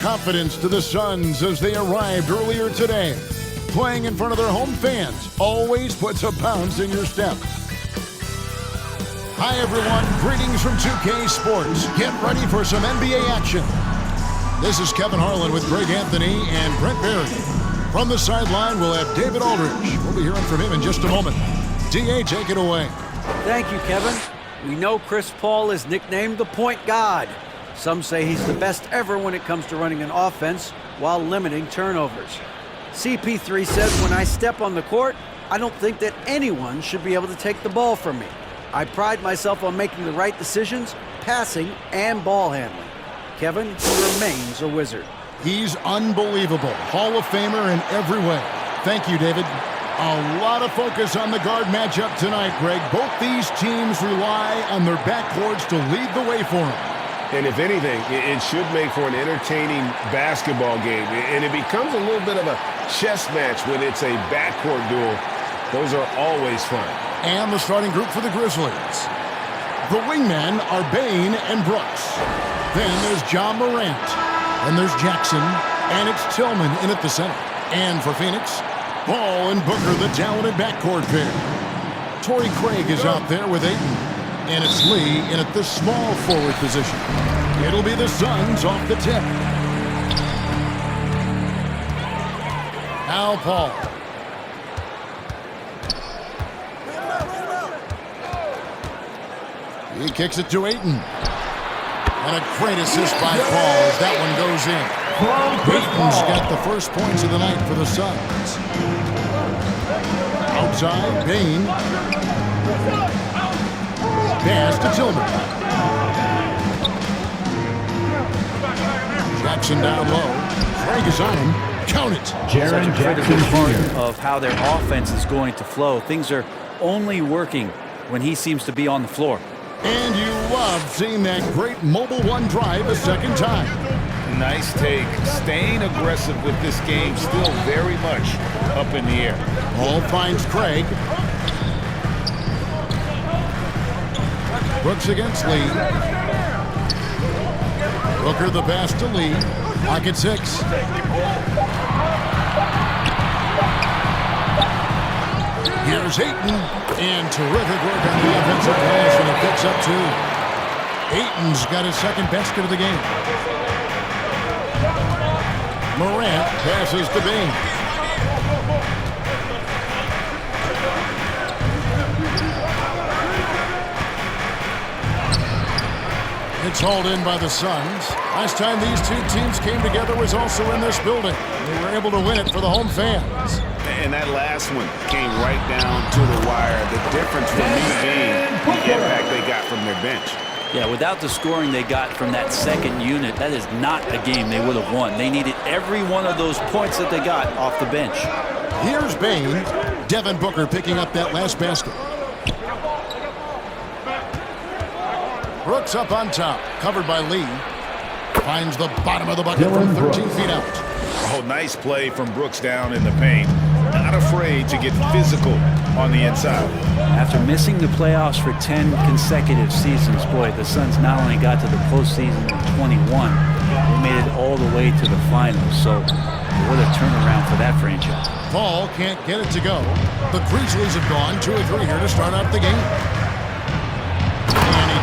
Confidence to the Suns as they arrived earlier today. Playing in front of their home fans always puts a bounce in your step. Hi everyone, greetings from 2K Sports. Get ready for some NBA action. This is Kevin Harlan with Greg Anthony and Brent Berry. From the sideline, we'll have David Aldridge. We'll be hearing from him in just a moment. DA, take it away. Thank you, Kevin. We know Chris Paul is nicknamed the Point God. Some say he's the best ever when it comes to running an offense while limiting turnovers. CP3 says, when I step on the court, I don't think that anyone should be able to take the ball from me. I pride myself on making the right decisions, passing and ball handling. Kevin, he remains a wizard. He's unbelievable. Hall of Famer in every way. Thank you, David. A lot of focus on the guard matchup tonight, Greg. Both these teams rely on their backcourts to lead the way for them. And if anything, it should make for an entertaining basketball game. And it becomes a little bit of a chess match when it's a backcourt duel. Those are always fun. And the starting group for the Grizzlies. The wingmen are Bane and Brooks. Then there's John Morant. And there's Jackson. And it's Tillman in at the center. And for Phoenix, Ball and Booker, the talented backcourt pair. Torrey Craig is out there with Ayton. And it's Lee in at the small forward position. It'll be the Suns off the tip. Now Paul. He kicks it to Ayton. And a great assist by Paul as that one goes in. Ayton's got the first points of the night for the Suns. Outside, Bane. Pass to Tillman. Jackson down low. Craig is on him. Count it. Such a critical part of how their offense is going to flow. Things are only working when he seems to be on the floor. And you love seeing that great mobile one drive a second time. Nice take. Staying aggressive with this game, still very much up in the air. Ball finds Craig. Brooks against Lee. Booker the pass to Lee. Pocket 6. Here's Ayton. And terrific work on the offensive glass, and it picks up 2. Ayton's got his second basket of the game. Morant passes to Bane. It's hauled in by the Suns. Last time these two teams came together was also in this building. They were able to win it for the home fans. And that last one came right down to the wire. The difference for me being the impact they got from their bench. Yeah, without the scoring they got from that second unit, that is not a game they would have won. They needed every one of those points that they got off the bench. Here's Bane. Devin Booker picking up that last basket. Brooks up on top, covered by Lee. Finds the bottom of the bucket from 13 feet out. Oh, nice play from Brooks down in the paint. Not afraid to get physical on the inside. After missing the playoffs for 10 consecutive seasons, boy, the Suns not only got to the postseason in 21, they made it all the way to the finals. So what a turnaround for that franchise. Paul can't get it to go. The Grizzlies have gone 2 or 3 here to start out the game.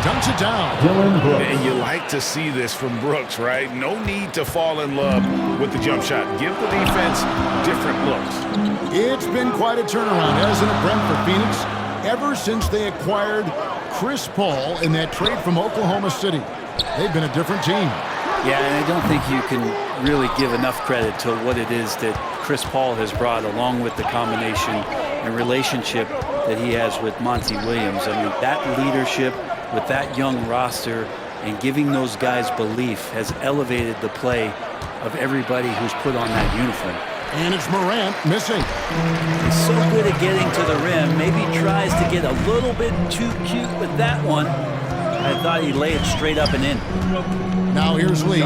Dunks it down. And you like to see this from Brooks, right? No need to fall in love with the jump shot. Give the defense different looks. It's been quite a turnaround, hasn't it, Brent, for Phoenix? Ever since they acquired Chris Paul in that trade from Oklahoma City, they've been a different team. Yeah, and I don't think you can really give enough credit to what it is that Chris Paul has brought, along with the combination and relationship that he has with Monty Williams. I mean, that leadership with that young roster and giving those guys belief has elevated the play of everybody who's put on that uniform. And it's Morant missing. He's so good at getting to the rim. Maybe tries to get a little bit too cute with that one. I thought he'd lay it straight up and in. Now here's Lee.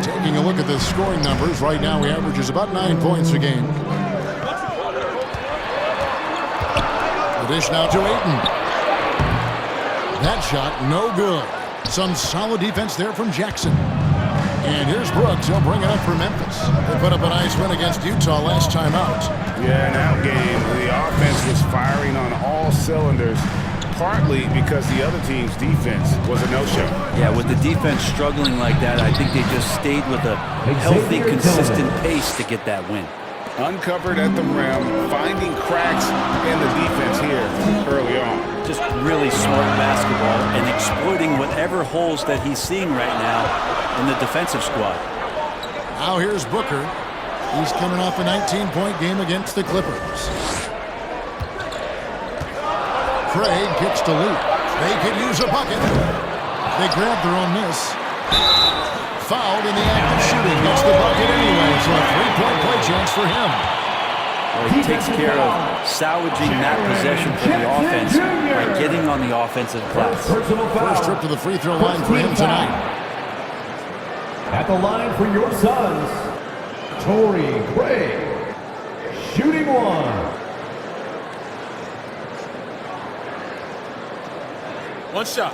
Taking a look at the scoring numbers. Right now he averages about 9 points a game. The dish now to Ayton. That shot, no good. Some solid defense there from Jackson. And here's Brooks. He'll bring it up for Memphis. They put up a nice win against Utah last time out. Yeah, in that game, the offense was firing on all cylinders, partly because the other team's defense was a no-show. Yeah, with the defense struggling like that, I think they just stayed with a healthy, consistent pace to get that win. Uncovered at the rim, finding cracks in the defense here early on. Just really smart basketball and exploiting whatever holes that he's seeing right now in the defensive squad. Now here's Booker. He's coming off a 19-point game against the Clippers. Craig kicks to Lee. They could use a bucket. They grab their own miss. Fouled in the act of shooting. Gets the bucket anyway, so a three-point play chance for him. Well, he takes care of salvaging that possession for the offense by getting on the offensive glass. First trip to the free throw line for him tonight. At the line for your Suns, Torrey Craig, shooting one. One shot.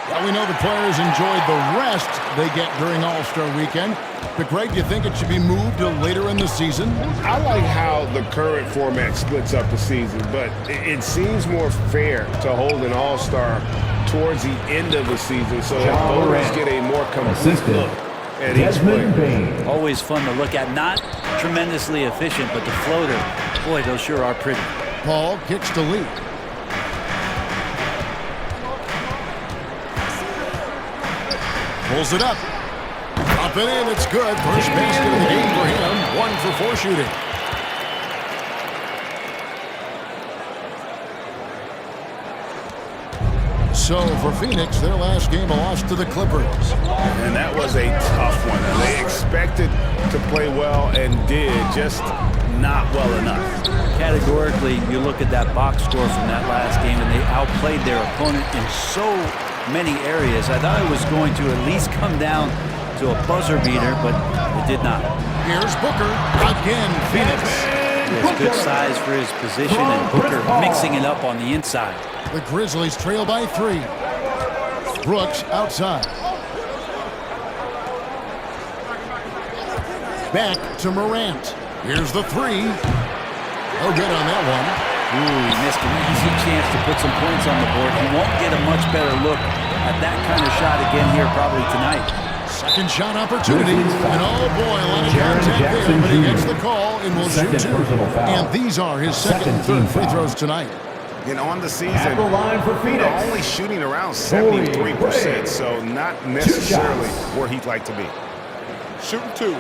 Well, we know the players enjoyed the rest they get during All-Star Weekend. But, Greg, do you think it should be moved to later in the season? I like how the current format splits up the season, but it seems more fair to hold an All-Star towards the end of the season so that voters get a more complete look at each player. Always fun to look at. Not tremendously efficient, but the floater, boy, those sure are pretty. Paul kicks to Lee. Pulls it up. Up and in, it's good. First basket of the game for him. 1 for 4 shooting. So for Phoenix, their last game, a loss to the Clippers. And that was a tough one. They expected to play well and did, just not well enough. Categorically, you look at that box score from that last game, and they outplayed their opponent in so many areas. I thought it was going to at least come down to a buzzer beater, but it did not. Here's Booker. Again, Phoenix. Yes, good size for his position, and Booker mixing it up on the inside. The Grizzlies trail by 3. Brooks outside. Back to Morant. Here's the 3. Oh, good on that one. Ooh, he missed an easy chance to put some points on the board. He won't get a much better look at that kind of shot again here probably tonight. Second shot opportunity. And oh boy, a lot of contact there, but he gets the call and will shoot 2. And these are his second and third free throws tonight. And on the season, At the line for Phoenix, only shooting around 73%, so not necessarily where he'd like to be. Shooting 2.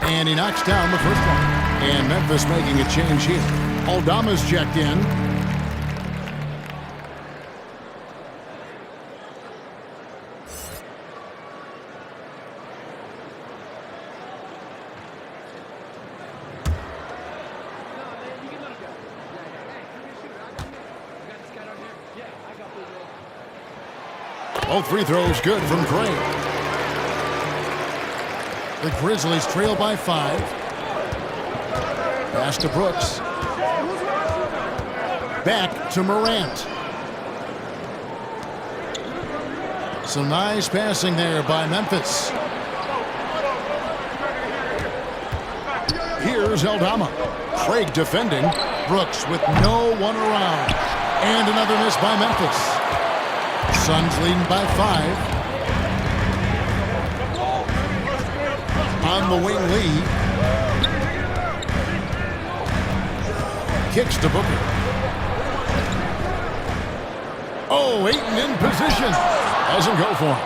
And he knocks down the first one. And Memphis making a change here. Aldama's checked in. Both free throws good from Craig. The Grizzlies trail by 5. Pass to Brooks. Back to Morant. Some nice passing there by Memphis. Here's Aldama. Craig defending. Brooks with no one around. And another miss by Memphis. Suns leading by 5. On the wing, Lee. Kicks to Booker. Oh, Ayton in position. Doesn't go for him.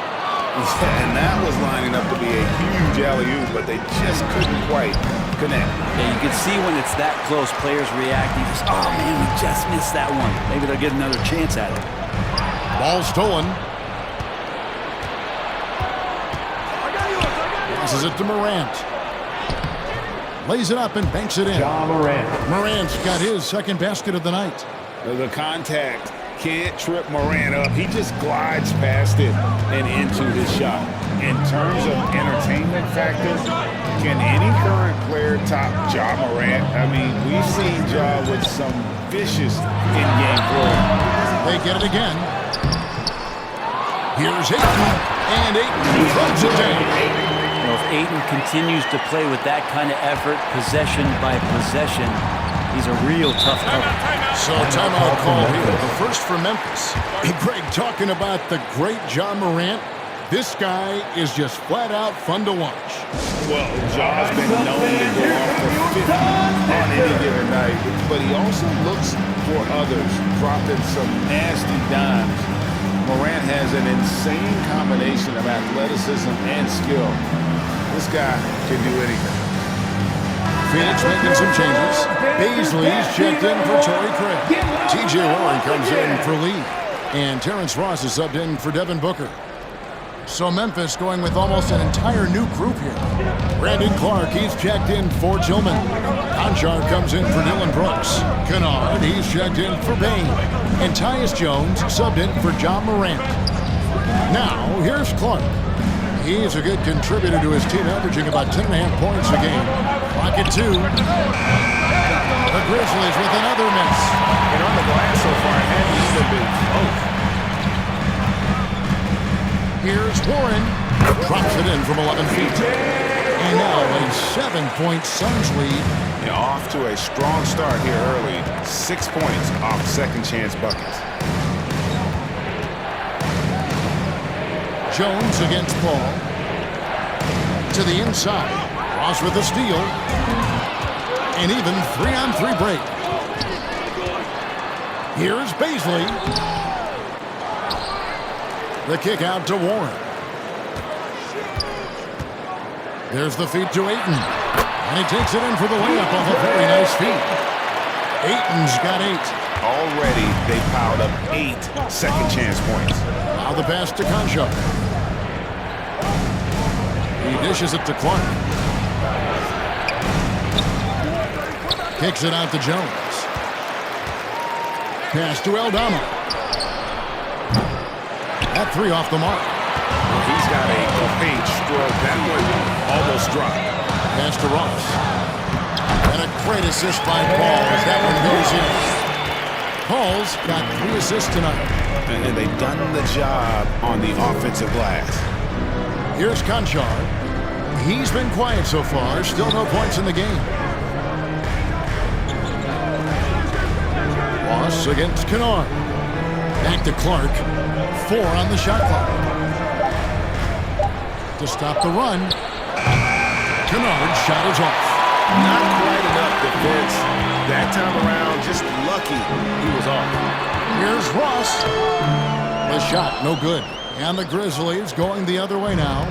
And that was lining up to be a huge alley-oop, but they just couldn't quite connect. Yeah, you can see when it's that close, players reacting. Just, oh, man, we just missed that one. Maybe they'll get another chance at it. Ball stolen. Passes it to Morant. Lays it up and banks it in. Morant's got his second basket of the night. The contact can't trip Morant up. He just glides past it and into his shot. In terms of entertainment factor, can any current player top Ja Morant? I mean, we've seen Ja with some vicious in-game play. They get it again. Here's Ayton, and Ayton throws it down. You know, if Ayton continues to play with that kind of effort, possession by possession, he's a real tough cover. So timeout call here. The first for Memphis. Greg, talking about the great Ja Morant, this guy is just flat out fun to watch. Well, Ja's been known to go off for 50 on any given night, but he also looks for others, dropping some nasty dimes. Morant has an insane combination of athleticism and skill. This guy can do anything. Phoenix making some changes. Baisley's checked in for Torrey Craig. T.J. Warren comes in for Lee. And Terrence Ross is subbed in for Devin Booker. So Memphis going with almost an entire new group here. Brandon Clark, he's checked in for Tillman. Conchar comes in for Dylan Brooks. Kennard, he's checked in for Bain. And Tyus Jones subbed in for Ja Morant. Now, here's Clark. He's a good contributor to his team, averaging about 10.5 points a game. Clock at 2. The Grizzlies with another miss. And on the glass so far, it hadn't even been close. Here's Warren. Drops it in from 11 feet. And now a 7-point Suns lead. Yeah, off to a strong start here early. 6 points off second chance buckets. Jones against Paul. To the inside. Ross with a steal. And even 3-on-3 break. Here's Baisley. The kick out to Warren. There's the feed to Ayton. And he takes it in for the layup off a very nice feed. Ayton's got 8. Already, they piled up 8 second chance points. Now the pass to Conchar. He dishes it to Clark. Kicks it out to Jones. Pass to Aldama. That 3 off the mark. He's got a great stroke. That one almost dropped. Pass to Ross. And a great assist by Paul as that one goes in. Paul's got 3 assists tonight. And they've done the job on the offensive glass. Here's Conchar. He's been quiet so far. Still no points in the game. Ross against Kennard. Back to Clark. 4 on the shot clock. To stop the run. Kennard's shot is off. Not quite enough defense. That time around, just lucky he was off. Here's Ross. The shot, no good. And the Grizzlies going the other way now.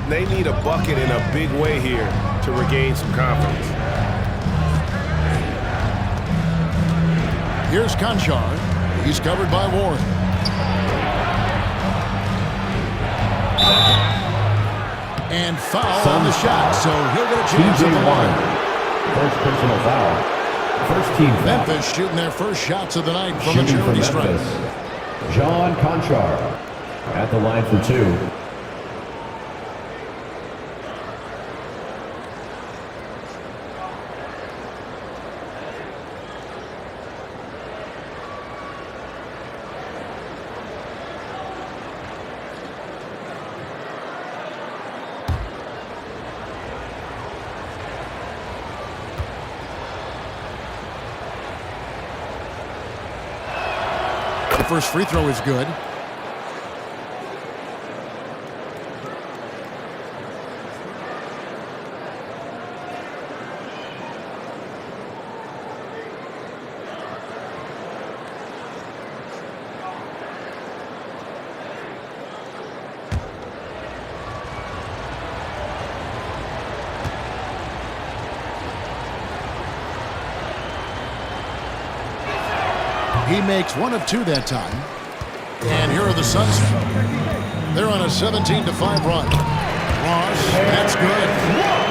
They need a bucket in a big way here to regain some confidence. Here's Conchar. He's covered by Warren. And foul on the shot, so he'll get a chance at the line. First personal foul. First team foul. Memphis shooting their first shots of the night from a charity stripe. John Conchar at the line for 2. The first free throw is good. He makes 1 of 2 that time. And here are the Suns. They're on a 17-5 run. Ross, that's good.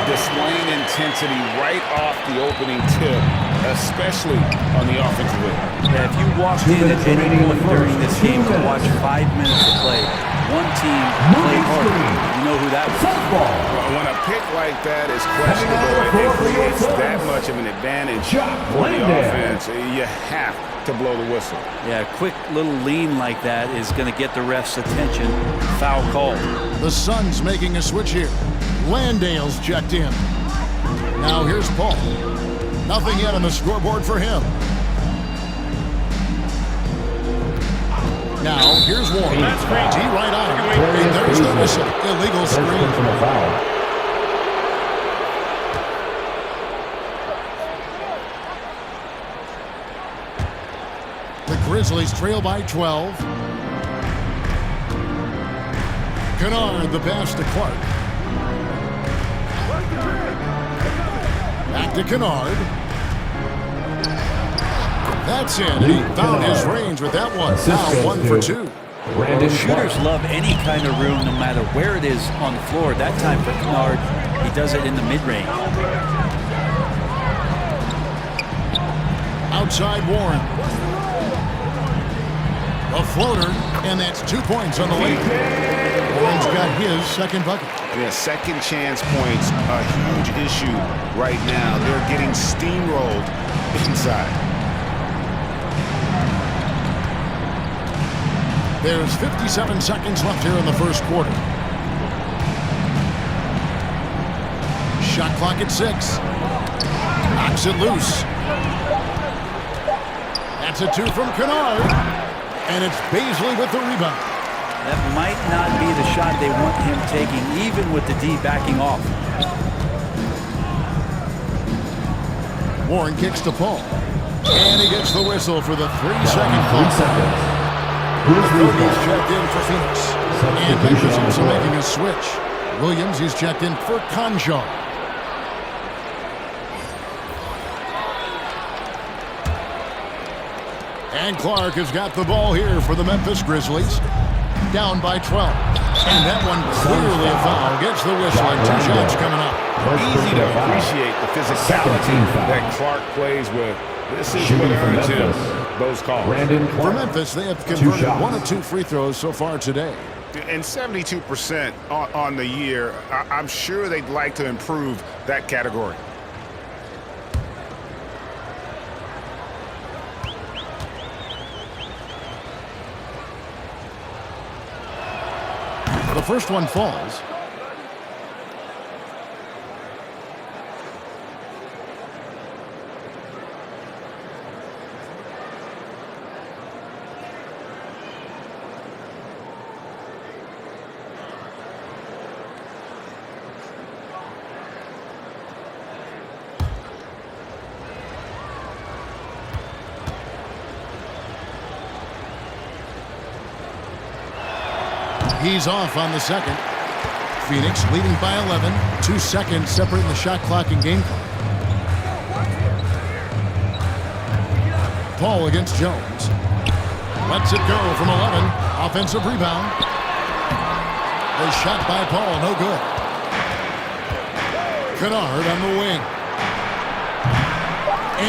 displaying intensity right off the opening tip, especially on the offensive end. Yeah, if you walked in at any point during this game to watch 5 minutes of play, one team played hard. You know who that was. When a pick like that is questionable and it creates that much of an advantage for the offense, you have to blow the whistle. Yeah, a quick little lean like that is going to get the ref's attention. Foul call. The Suns making a switch here. Landale's checked in. Now here's Paul. Nothing yet on the scoreboard for him. Now here's Warren. D right on. And there's the whistle. Illegal screen. The Grizzlies trail by 12. Kennard, the pass to Clark. Back to Kennard. That's it. He found his range with that one. Now 1 for 2. Well, shooters love any kind of room, no matter where it is on the floor. That time for Kennard, he does it in the mid-range. Outside Warren. A floater, and that's 2 points on the way. Warren's got his second bucket. Yeah, second chance points, a huge issue right now. They're getting steamrolled inside. There's 57 seconds left here in the first quarter. Shot clock at 6. Knocks it loose. That's a 2 from Kennard. And it's Baisley with the rebound. That might not be the shot they want him taking, even with the D backing off. Warren kicks to Paul. And he gets the whistle for the 3-second call. 3 seconds. He's checked in for Phoenix. And Memphis also making a switch. Williams, he's checked in for Conjar. And Clark has got the ball here for the Memphis Grizzlies. Down by 12. And that one clearly a foul. Gets the whistle and 2 shots coming up. Easy to appreciate the physicality that Clark plays with. This is what earns him those calls. For Memphis, they have converted 1 of 2 free throws so far today. And 72% on the year. I'm sure they'd like to improve that category. The first one falls. He's off on the second. Phoenix leading by 11. 2 seconds separating the shot clock and game clock. Paul against Jones. Lets it go from 11. Offensive rebound. The shot by Paul, no good. Kennard on the wing.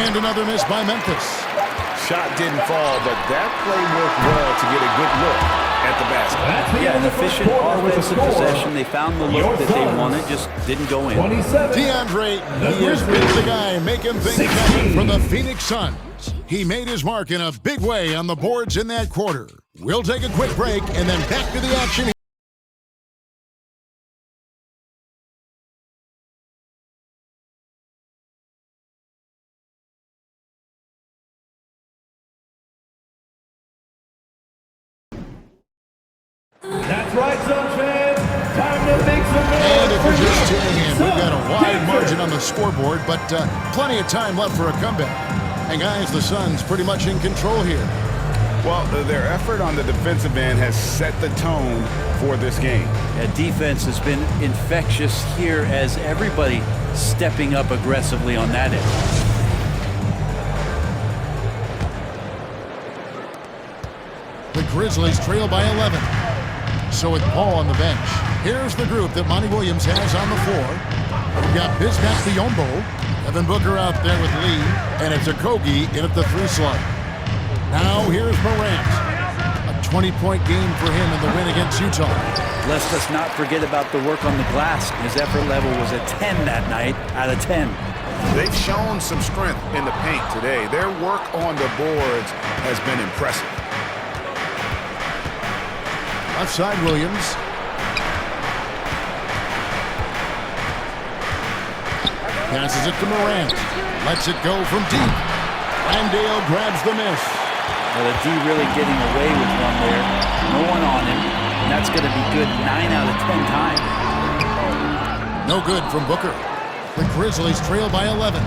And another miss by Memphis. Shot didn't fall, but that play worked well to get a good look at the basket. Yeah, an efficient offensive possession. They found the look that they wanted, just didn't go in. DeAndre, he is the guy making things happen for the Phoenix Suns. He made his mark in a big way on the boards in that quarter. We'll take a quick break and then back to the action. That's right, Suns fans. Time to make some noise. And if you're just tuning in, we've got a wide margin on the scoreboard, but plenty of time left for a comeback. And guys, the Suns pretty much in control here. Well, their effort on the defensive end has set the tone for this game. Yeah, defense has been infectious here as everybody stepping up aggressively on that end. The Grizzlies trail by 11. So with Paul on the bench, here's the group that Monty Williams has on the floor. We've got Bismack Biyombo, Devin Booker out there with Lee, and it's Okogie in at the 3 slot. Now here's Morant. A 20-point game for him in the win against Utah. Let's just not forget about the work on the glass. His effort level was a 10 that night out of 10. They've shown some strength in the paint today. Their work on the boards has been impressive. Outside Williams. Passes it to Morant. Lets it go from deep. Landale grabs the miss. Well, the D really getting away with one there. No one on him. And that's going to be good 9 out of 10 times. No good from Booker. The Grizzlies trail by 11.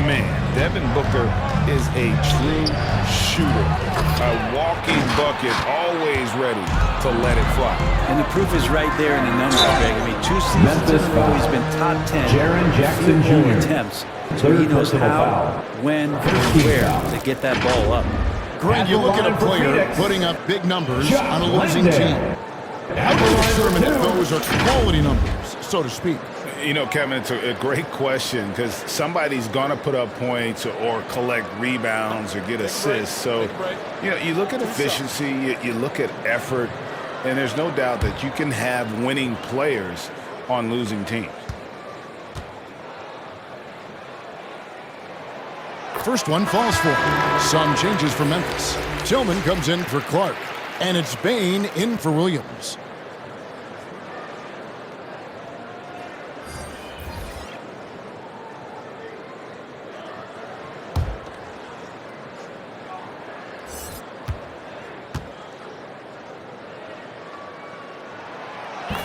Man, Devin Booker is a true shooter. A walking bucket, always ready to let it fly. And the proof is right there in the numbers, Greg. I mean, 2 seasons in a row, he's been top 10 Jaren Jackson Jr. attempts. So he knows how, when, and where to get that ball up. Greg, you look at a player putting up big numbers on a losing team. How do you determine if those are quality numbers, so to speak? You know, Kevin, it's a great question because somebody's going to put up points or collect rebounds or get assists. So, you know, you look at efficiency, you look at effort, and there's no doubt that you can have winning players on losing teams. First one falls for him. Some changes for Memphis. Tillman comes in for Clark. And it's Bane in for Williams.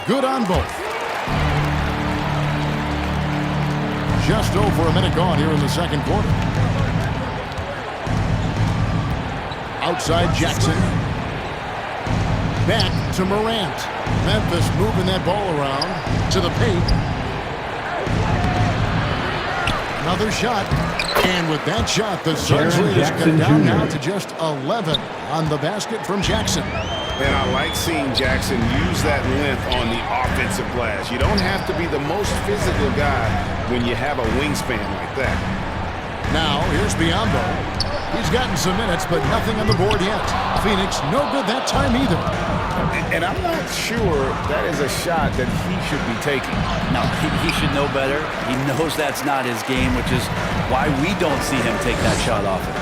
Good on both. Just over a minute gone here in the second quarter. Outside Jackson. Back to Morant. Memphis moving that ball around to the paint. Another shot. And with that shot, the Suns lead is cut down now to just 11 on the basket from Jackson. And I like seeing Jackson use that length on the offensive glass. You don't have to be the most physical guy when you have a wingspan like that. Now, here's Biyombo. He's gotten some minutes, but nothing on the board yet. Phoenix, no good that time either. And I'm not sure that is a shot that he should be taking. No, he should know better. He knows that's not his game, which is why we don't see him take that shot off it.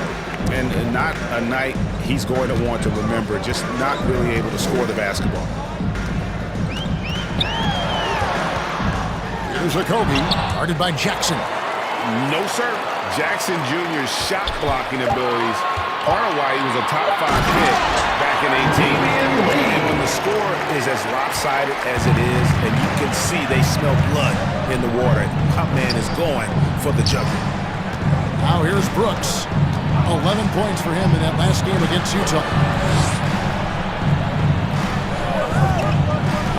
And not a night he's going to want to remember, just not really able to score the basketball. Here's Okogie, guarded by Jackson. No, sir. Jackson Jr.'s shot blocking abilities, part of why he was a top 5 pick back in 18. And when the score is as lopsided as it is, and you can see they smell blood in the water, top man is going for the jugular. Now here's Brooks. 11 points for him in that last game against Utah.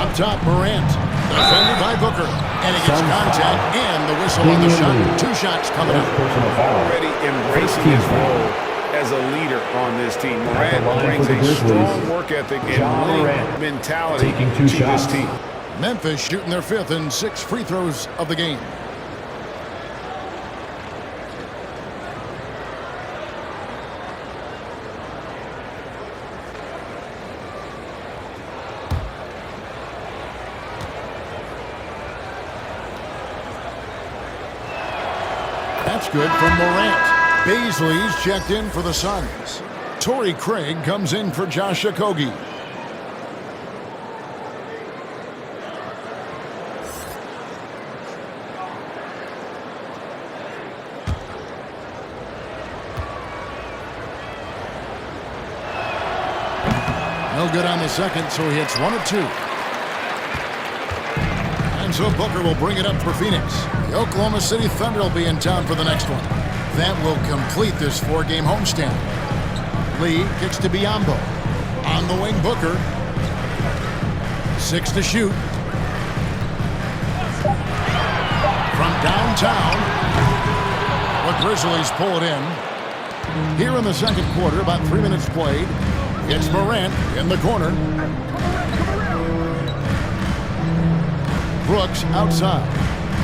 Up top, Morant. Defended by Booker. And he gets contact and the whistle on the shot. 2 shots coming up. Already embracing his role as a leader on this team. Morant brings a strong work ethic and winning mentality to this team. Memphis shooting their 5th and 6 free throws of the game. That's good from Morant. Bazley's checked in for the Suns. Torrey Craig comes in for Josh Okogie. No good on the second, so he hits 1 of 2. And so Booker will bring it up for Phoenix. The Oklahoma City Thunder will be in town for the next one. That will complete this 4-game homestand. Lee kicks to Biyombo. On the wing, Booker. 6 to shoot. From downtown, the Grizzlies pull it in. Here in the second quarter, about 3 minutes played. It's Morant in the corner. Brooks outside.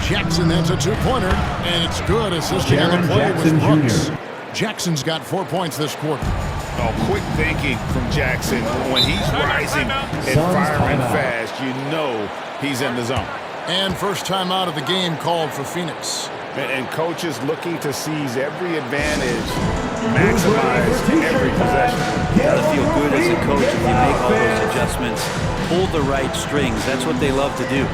Jackson, that's a two-pointer, and it's good, assisting on the play with Brooks. Jackson's got 4 points this quarter. Oh, quick thinking from Jackson. When he's rising and firing fast, you know he's in the zone. And first time out of the game called for Phoenix. And coaches looking to seize every advantage, maximize every possession. You gotta feel good as a coach if you make all those adjustments, pull the right strings. That's what they love to do.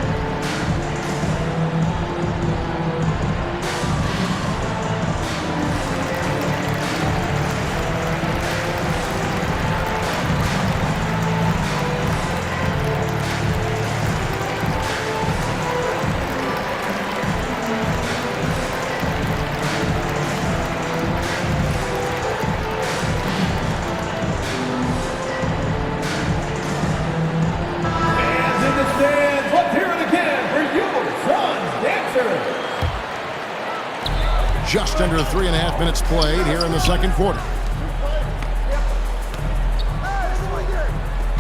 Just under 3.5 minutes played here in the second quarter.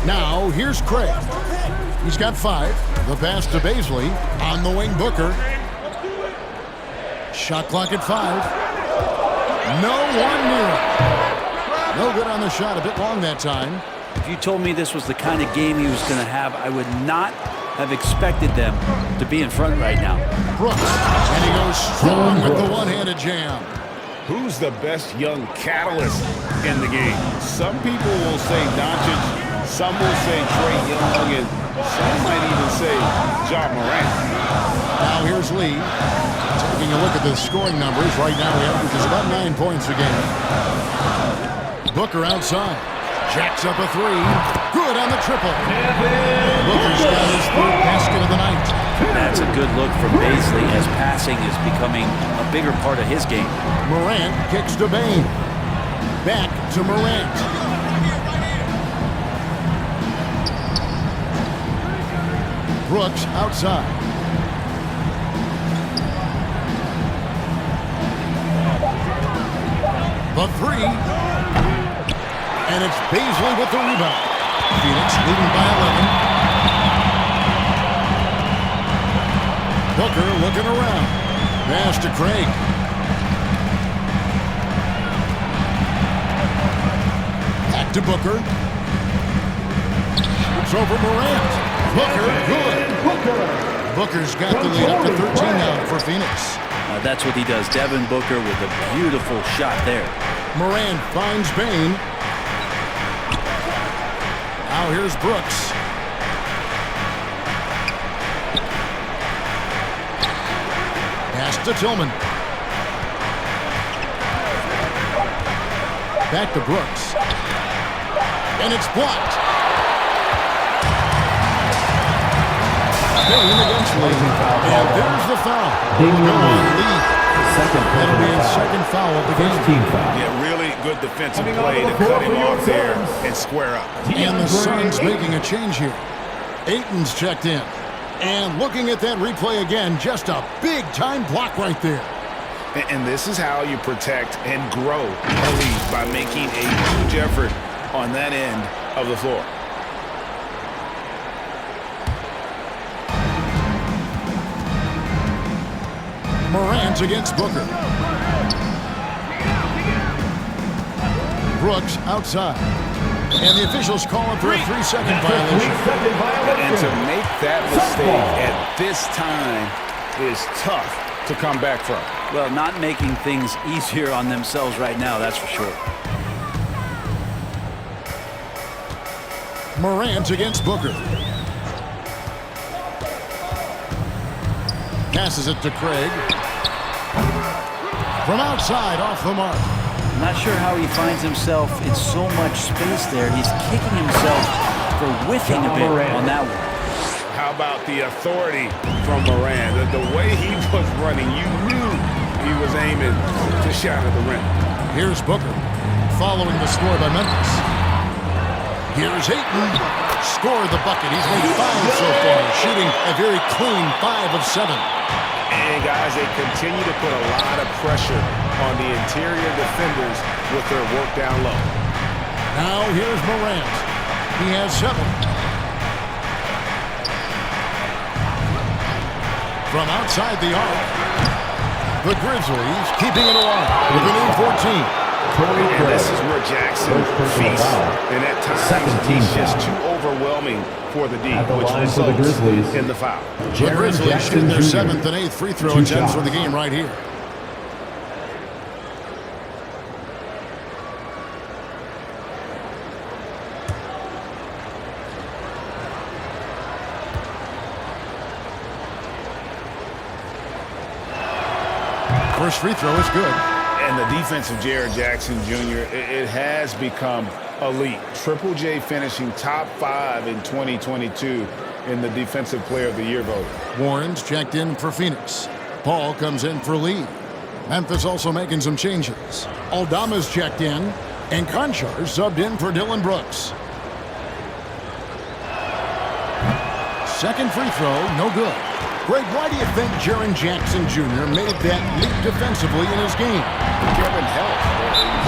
Now, here's Craig. He's got 5. The pass to Baisley. On the wing, Booker. Shot clock at 5. No one near it. No good on the shot. A bit long that time. If you told me this was the kind of game he was going to have, I would not have expected them to be in front right now. Brooks, and he goes strong with the one-handed jam. Who's the best young catalyst in the game? Some people will say Doncic, some will say Trae Young, and some might even say Ja Morant. Now here's Lee. Taking a look at the scoring numbers. Right now he averages about 9 points a game. Booker outside. Jacks up a 3. Good on the triple. Booker's got his 3rd basket of the night. That's a good look from Baisley as passing is becoming a bigger part of his game. Morant kicks to Bane. Back to Morant. Brooks outside. The 3. And it's Baisley with the rebound. Phoenix leading by 11. Booker looking around. Pass to Craig. Back to Booker. It's over Morant. Booker, good. Booker's got the lead up to 13 now for Phoenix. That's what he does. Devin Booker with a beautiful shot there. Morant finds Bane. Now here's Brooks. Pass to Tillman. Back to Brooks. And it's blocked. Bane against Lee. And there's the foul. That'll be his second foul of the game. Yeah, really good defensive play to cut him off there and square up. And the Suns making a change here. Ayton's checked in. And looking at that replay again, just a big-time block right there. And this is how you protect and grow a lead, by making a huge effort on that end of the floor. Morant against Booker. Brooks outside. And the officials call him for a 3-second violation. And to make that mistake at this time is tough to come back from. Well, not making things easier on themselves right now, that's for sure. Morant against Booker. Passes it to Craig. From outside, off the mark. I'm not sure how he finds himself in so much space there. He's kicking himself for whiffing a bit on that one. How about the authority from Morant? The way he was running, you knew he was aiming to shatter the rim. Here's Booker, following the score by Memphis. Here's Ayton, scored the bucket. He's made 5 so far, shooting a very clean 5 of 7. And guys, they continue to put a lot of pressure on the interior defenders with their work down low. Now here's Morant. He has 7. from outside the arc. The Grizzlies keeping it alive with an 8-14. And this is where Jackson feasts. And at times, he's just too overwhelming for the D, which results in the foul. The Grizzlies shooting their 7th and 8th free throw attempts for the game right here. First free throw is good. And the defense of Jared Jackson Jr., it has become elite. Triple J finishing top 5 in 2022 in the Defensive Player of the Year vote. Warren's checked in for Phoenix. Paul comes in for Lee. Memphis also making some changes. Aldama's checked in, and Conchar subbed in for Dylan Brooks. Second free throw, no good. Greg, why do you think Jaren Jackson Jr. made that leap defensively in his game? Kevin helped.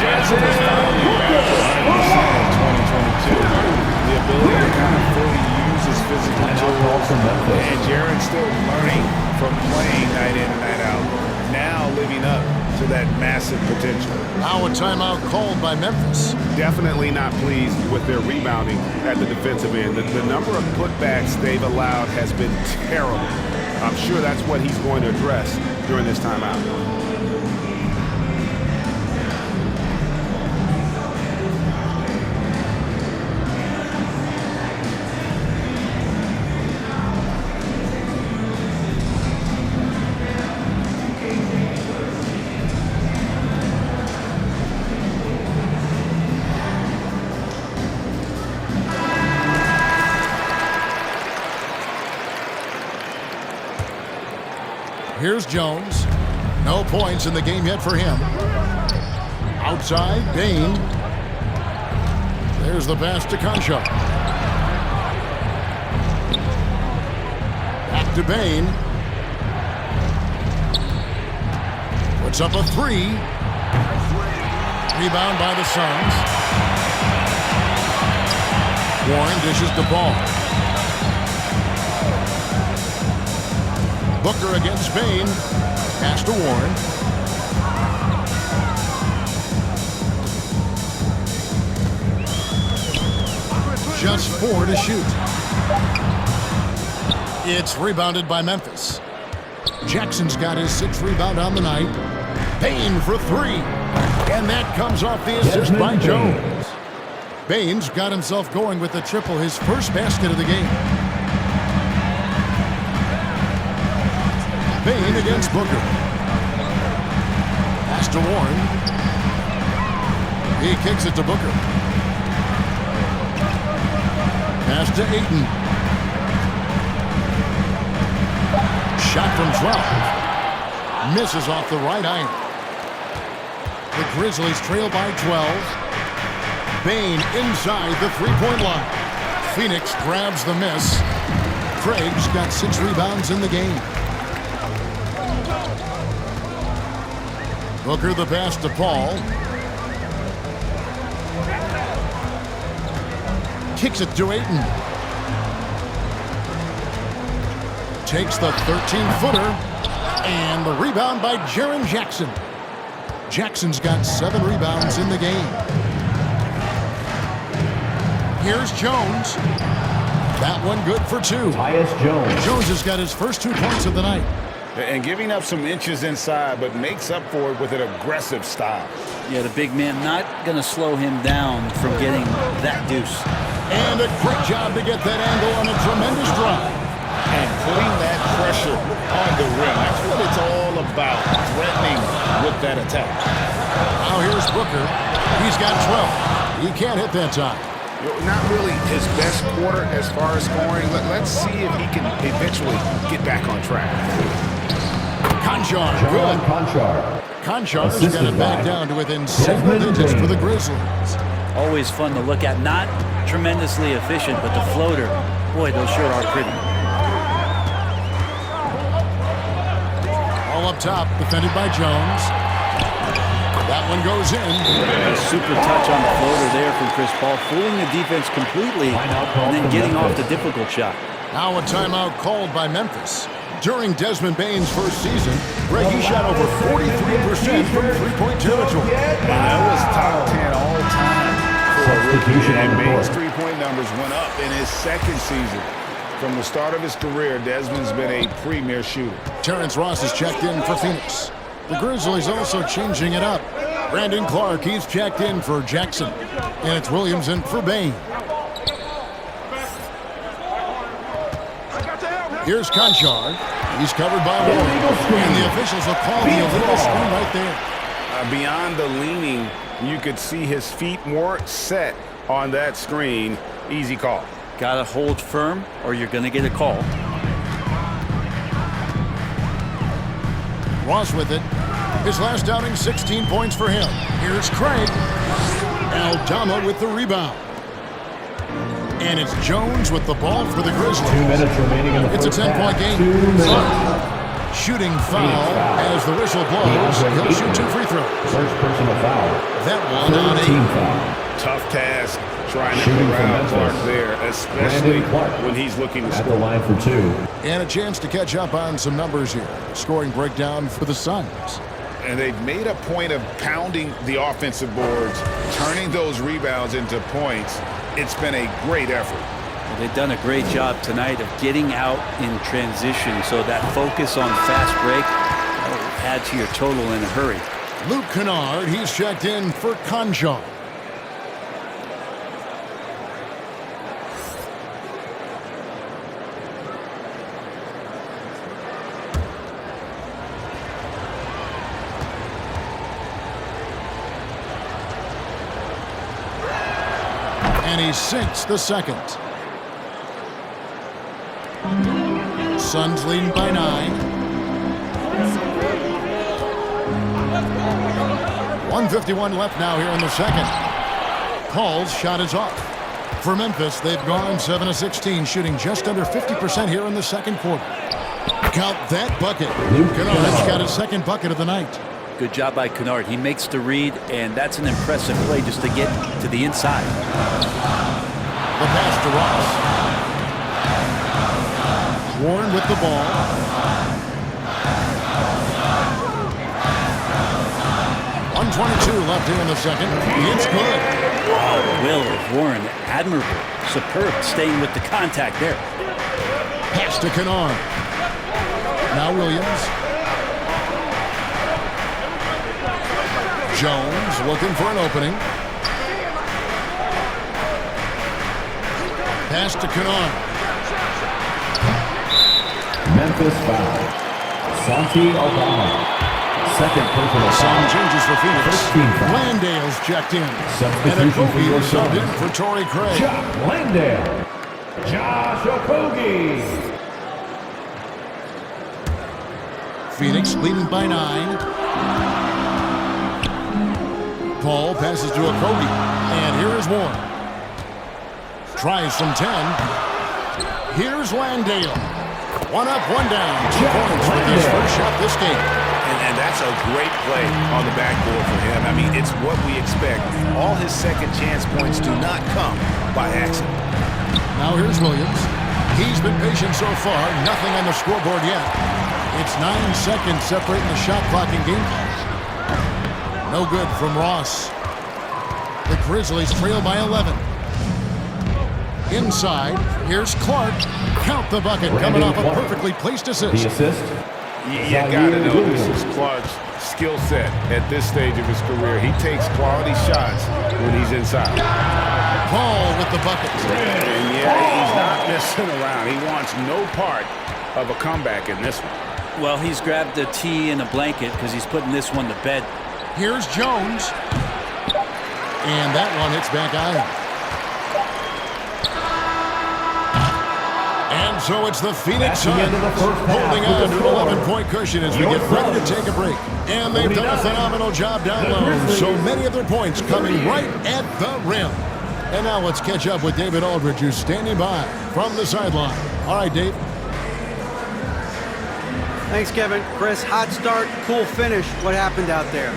Jackson has finally back to 100% in 2022. The ability to kind of fully use his physical tools. And Jaren's still learning from playing night in and night out. Now living up to that massive potential. Now a timeout called by Memphis. Definitely not pleased with their rebounding at the defensive end. The number of putbacks they've allowed has been terrible. I'm sure that's what he's going to address during this timeout. Here's Jones. No points in the game yet for him. Outside, Bain. There's the pass to Conchar. Back to Bain. Puts up a 3. Rebound by the Suns. Warren dishes the ball. Booker against Bain. Pass to Warren. Just 4 to shoot. It's rebounded by Memphis. Jackson's got his 6th rebound on the night. Bain for 3. And that comes off the assist by Jones. Bain's got himself going with the triple, his first basket of the game. Bain against Booker. Pass to Warren. He kicks it to Booker. Pass to Ayton. Shot from 12. Misses off the right iron. The Grizzlies trail by 12. Bain inside the three-point line. Phoenix grabs the miss. Craig's got 6 rebounds in the game. Booker the pass to Paul. Kicks it to Ayton. Takes the 13-footer. And the rebound by Jaren Jackson. Jackson's got 7 rebounds in the game. Here's Jones. That one good for 2. Tyus Jones. Jones has got his first 2 points of the night. And giving up some inches inside, but makes up for it with an aggressive style. Yeah, the big man not going to slow him down from getting that deuce. And a great job to get that angle on a tremendous drive. And putting that pressure on the rim. That's what it's all about, threatening with that attack. Now here's Booker. He's got 12. He can't hit that time. Not really his best quarter as far as scoring. Let's see if he can eventually get back on track. Conchar, good. Conchar's got it back down to within single digits for the Grizzlies. Always fun to look at. Not tremendously efficient, but the floater, boy, those sure are pretty. All up top, defended by Jones. That one goes in. A super touch on the floater there from Chris Paul, fooling the defense completely and then getting off the difficult shot. Now a timeout called by Memphis. During Desmond Bain's first season, Greg, he shot over 43% from three-point territory. That was top 10 all time for a rookie. Substitution on And the Bain's court. three-point numbers went up in his second season. From the start of his career, Desmond's been a premier shooter. Terrence Ross is checked in for Phoenix. The Grizzlies also changing it up. Brandon Clark, he's checked in for Jackson. And it's Williams in for Bain. Here's Conchard. He's covered by Ward. And the officials will call the illegal screen right there. Beyond the leaning, you could see his feet more set on that screen. Easy call. Gotta hold firm or you're gonna get a call. Ross with it. His last outing, 16 points for him. Here's Craig. Aldama with the rebound. And it's Jones with the ball for the Grizzlies. 2 minutes remaining in the It's a first 10-point half. game. 2 minutes. Shooting foul as the whistle blows. He'll shoot 2 free throws. First personal foul. That one on 13 8. foul. Tough task trying to Shooting from corral Memphis. Clark there, especially Brandon Clark when he's looking to At the score. line for 2. And a chance to catch up on some numbers here. Scoring breakdown for the Suns. And they've made a point of pounding the offensive boards, turning those rebounds into points. It's been a great effort. Well, they've done a great job tonight of getting out in transition, so that focus on fast break will add to your total in a hurry. Luke Kennard, he's checked in for Conchard. And he sinks the second. Suns leading by 9. 1:51 left now here in the second. Paul's shot is off. For Memphis, they've gone 7 of 16, shooting just under 50% here in the second quarter. Count that bucket. Kennard's got his second bucket of the night. Good job by Kennard. He makes the read, and that's an impressive play just to get to the inside. The pass to Ross. Warren with the ball. .122 left here in the second. It's good. Will of Warren, admirable, superb, staying with the contact there. Pass to Kennard. Now Williams. Jones looking for an opening. Pass to Kennard. Memphis foul. Santi Aldama. Second personal Some foul. changes for Phoenix. 13 foul. Landale's checked in. And Substitution for Okogie your is subbed in Suns. for Torrey Craig. Josh Landale. Josh Okogie. Phoenix leading by 9. Paul passes to Okogie. And here is Warren. Tries from 10. Here's Landale. 1 up, 1 down. 2 points with his first shot this game. And that's a great play on the backboard for him. I mean, it's what we expect. All his second chance points do not come by accident. Now here's Williams. He's been patient so far. Nothing on the scoreboard yet. It's 9 seconds separating the shot clock and game clock. No good from Ross. The Grizzlies trail by 11. Inside, here's Clark. Count the bucket, coming off a perfectly placed assist. The assist. You gotta know this is Clark's skill set at this stage of his career. He takes quality shots when he's inside. Paul with the bucket. And yeah, he's not messing around. He wants no part of a comeback in this one. Well, he's grabbed a tee and a blanket because he's putting this one to bed. Here's Jones. And that one hits back iron. And so it's the Phoenix At the end Suns of the first half holding with on the to an score. 11-point cushion as we get ready to take a break. And they've done a phenomenal job down low. So many of their points coming right at the rim. And now let's catch up with David Aldridge, who's standing by from the sideline. All right, Dave. Thanks, Kevin. Chris, hot start, cool finish. What happened out there?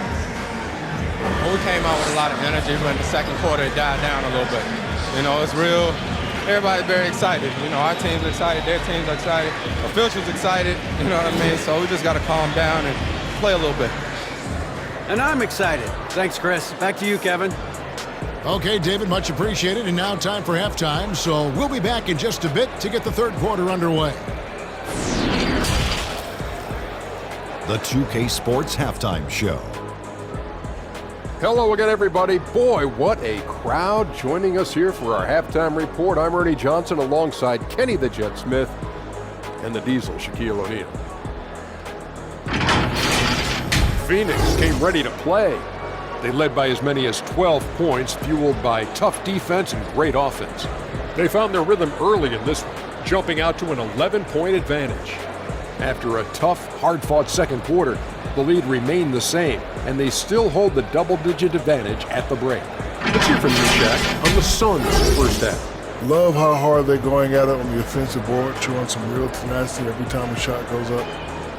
Well, we came out with a lot of energy, but in the second quarter it died down a little bit. You know, it's real everybody's very excited. You know, our team's excited, their team's excited, officials excited, you know what I mean? So we just got to calm down and play a little bit. And I'm excited. Thanks, Chris. Back to you, Kevin. Okay, David, much appreciated. And now time for halftime, so we'll be back in just a bit to get the third quarter underway. The 2K Sports Halftime Show. Hello again, everybody. Boy, what a crowd joining us here for our halftime report. I'm Ernie Johnson alongside Kenny the Jet Smith and the Diesel, Shaquille O'Neal. Phoenix came ready to play. They led by as many as 12 points, fueled by tough defense and great offense. They found their rhythm early in this one, jumping out to an 11-point advantage. After a tough, hard-fought second quarter, the lead remained the same, and they still hold the double-digit advantage at the break. Let's hear from you, Shaq, on the Suns' first half. Love how hard they're going at it on the offensive board, showing some real tenacity every time a shot goes up.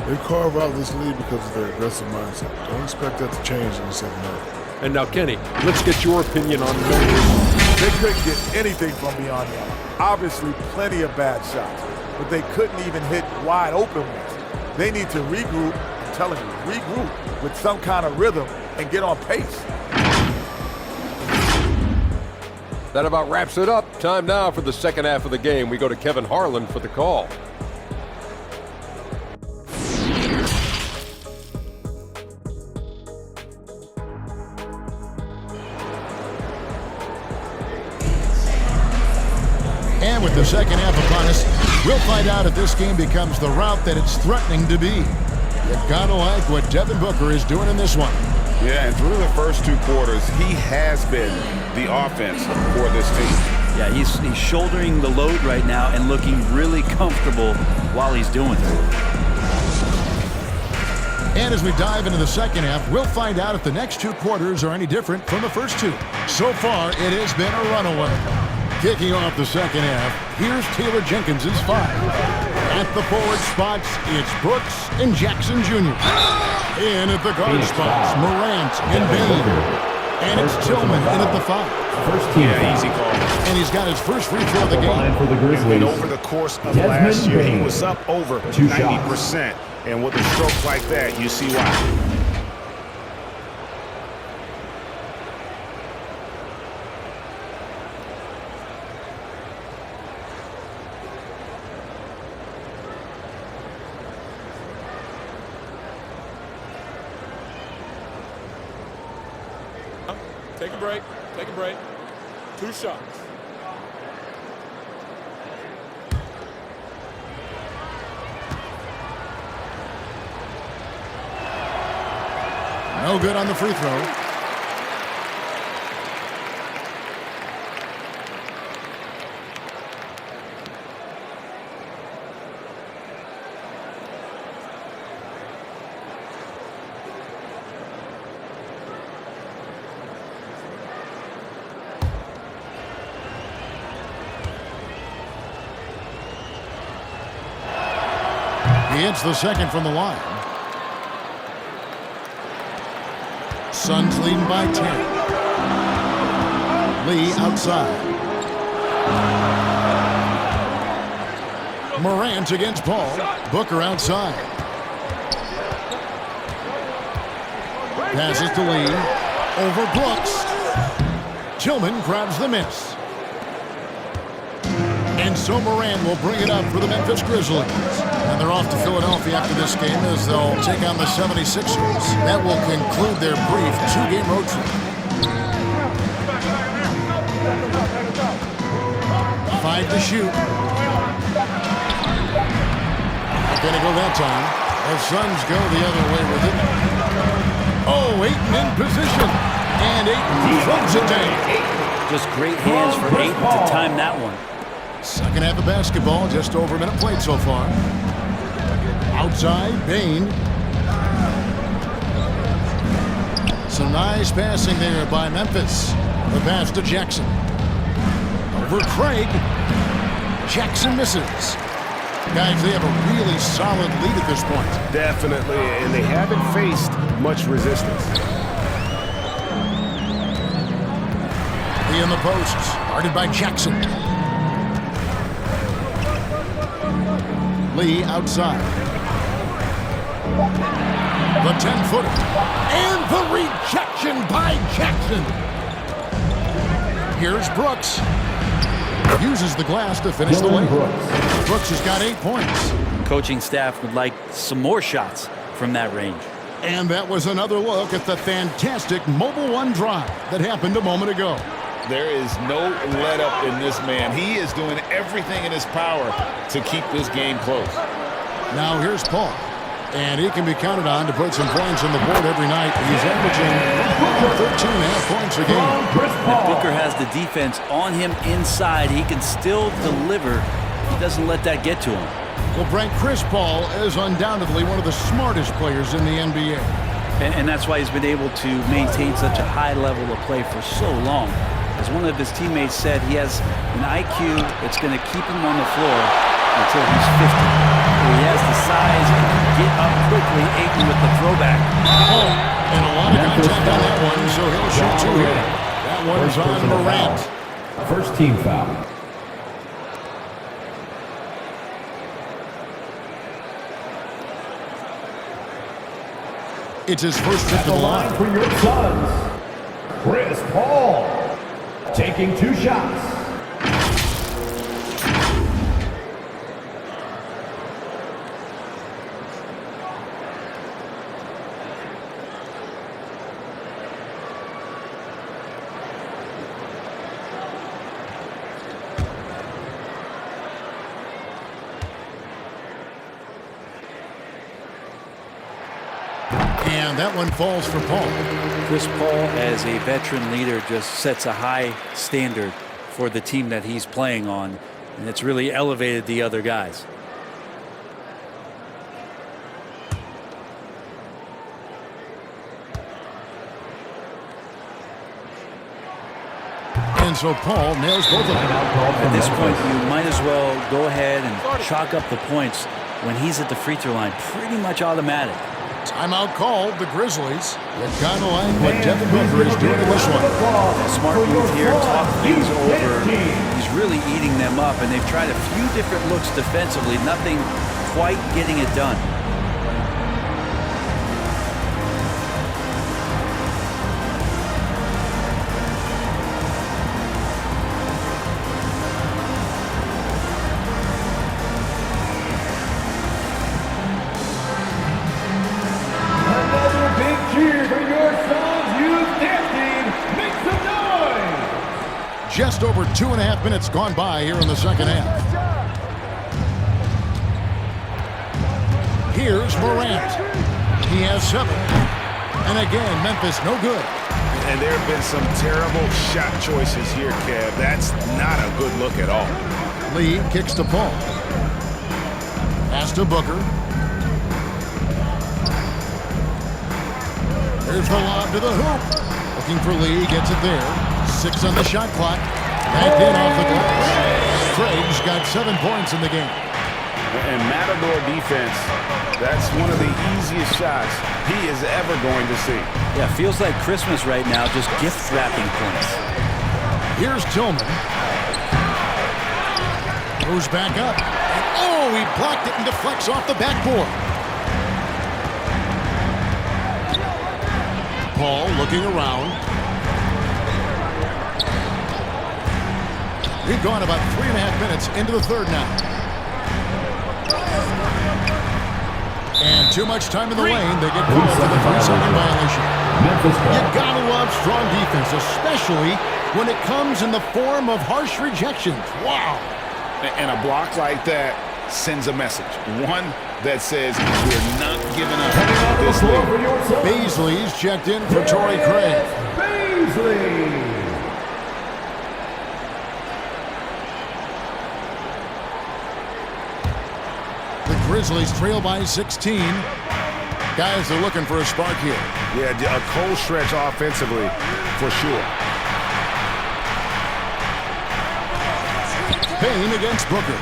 They carve out this lead because of their aggressive mindset. Don't expect that to change in the second half. And now, Kenny, let's get your opinion on Memphis. They couldn't get anything from beyond them. Obviously, plenty of bad shots, but they couldn't even hit wide open ones. They need to regroup, I'm telling you, regroup with some kind of rhythm and get on pace. That about wraps it up. Time now for the second half of the game. We go to Kevin Harlan for the call. And with the second half upon us, we'll find out if this game becomes the route that it's threatening to be. You've got to like what Devin Booker is doing in this one. Yeah, and through the first two quarters, he has been the offense for this team. Yeah, he's shouldering the load right now and looking really comfortable while he's doing it. And as we dive into the second half, we'll find out if the next two quarters are any different from the first two. So far, it has been a runaway. Kicking off the second half, here's Taylor Jenkins' five. At the forward spots, it's Brooks and Jackson Jr. In at the guard spots, Morant and Bain. And it's Tillman in at the five. First team Easy call. And he's got his first free throw of the game. For the Grizzlies. And over the course of last year, he was up over 90%. And with a stroke like that, you see why. Take a break. Take a break. 2 shots. No good on the free throw. He hits the second from the line. Suns leading by 10. Lee outside. Morant against Paul. Booker outside. Passes to Lee. Over Brooks. Tillman grabs the miss. And so Morant will bring it up for the Memphis Grizzlies. And they're off to Philadelphia after this game as they'll take on the 76ers. That will conclude their brief 2-game road trip. 5 to shoot. Not gonna go that time. The Suns go the other way with it. Oh, Ayton in position. And Ayton throws it down. Just great hands for Ayton to time that one. Second half of basketball, just over a minute played so far. Outside, Bain. Some nice passing there by Memphis. The pass to Jackson. Over Craig. Jackson misses. Guys, they have a really solid lead at this point. Definitely, and they haven't faced much resistance. Lee in the post, guarded by Jackson. Lee outside. The 10-footer. And the rejection by Jackson. Here's Brooks. Uses the glass to finish the way. Brooks has got 8 points. Coaching staff would like some more shots from that range. And that was another look at the fantastic Mobile One drive that happened a moment ago. There is no let-up in this man. He is doing everything in his power to keep this game close. Now here's Paul. And he can be counted on to put some points on the board every night. He's averaging 13.5 points a game. If Booker has the defense on him inside, he can still deliver. He doesn't let that get to him. Well, Brent, Chris Paul is undoubtedly one of the smartest players in the NBA. And that's why he's been able to maintain such a high level of play for so long. As one of his teammates said, he has an IQ that's going to keep him on the floor until he's 50. He has the size and can get up quickly, Aiton with the throwback. And a lot of contact on that one, so he'll shoot 2 here. That one's on Morant. First team foul. It's his first trip to the line. For your Suns, Chris Paul, taking 2 shots. And that one falls for Paul. Chris Paul, as a veteran leader, just sets a high standard for the team that he's playing on, and it's really elevated the other guys. And so Paul nails both of them. At this point, you might as well go ahead and chalk up the points when he's at the free throw line. Pretty much automatic. Timeout called, the Grizzlies. They're kind of like what Devin Booker is doing in this one. A smart move here, talk things over. He's really eating them up, and they've tried a few different looks defensively. Nothing quite getting it done. Just over 2.5 minutes gone by here in the second half. Here's Morant. He has 7. And again, Memphis no good. And there have been some terrible shot choices here, Kev. That's not a good look at all. Lee kicks to Paul. Pass to Booker. There's the lob to the hoop. Looking for Lee, gets it there. 6 on the shot clock. Backed in off the glass. Craig's got 7 points in the game. And Matador defense, that's one of the easiest shots he is ever going to see. Yeah, feels like Christmas right now, just gift wrapping points. Here's Tillman. Goes back up. And oh, he blocked it and deflects off the backboard. Paul looking around. We've gone about 3.5 minutes into the third now. And too much time in the lane. They get called for the 3-second violation. You gotta love strong defense, especially when it comes in the form of harsh rejections. Wow. And a block like that sends a message. One that says we're not giving up this lead. Beasley's checked in for Torrey Craig. Beasley. The Grizzlies trail by 16. Guys are looking for a spark here. Yeah, a cold stretch offensively, for sure. Payne against Booker.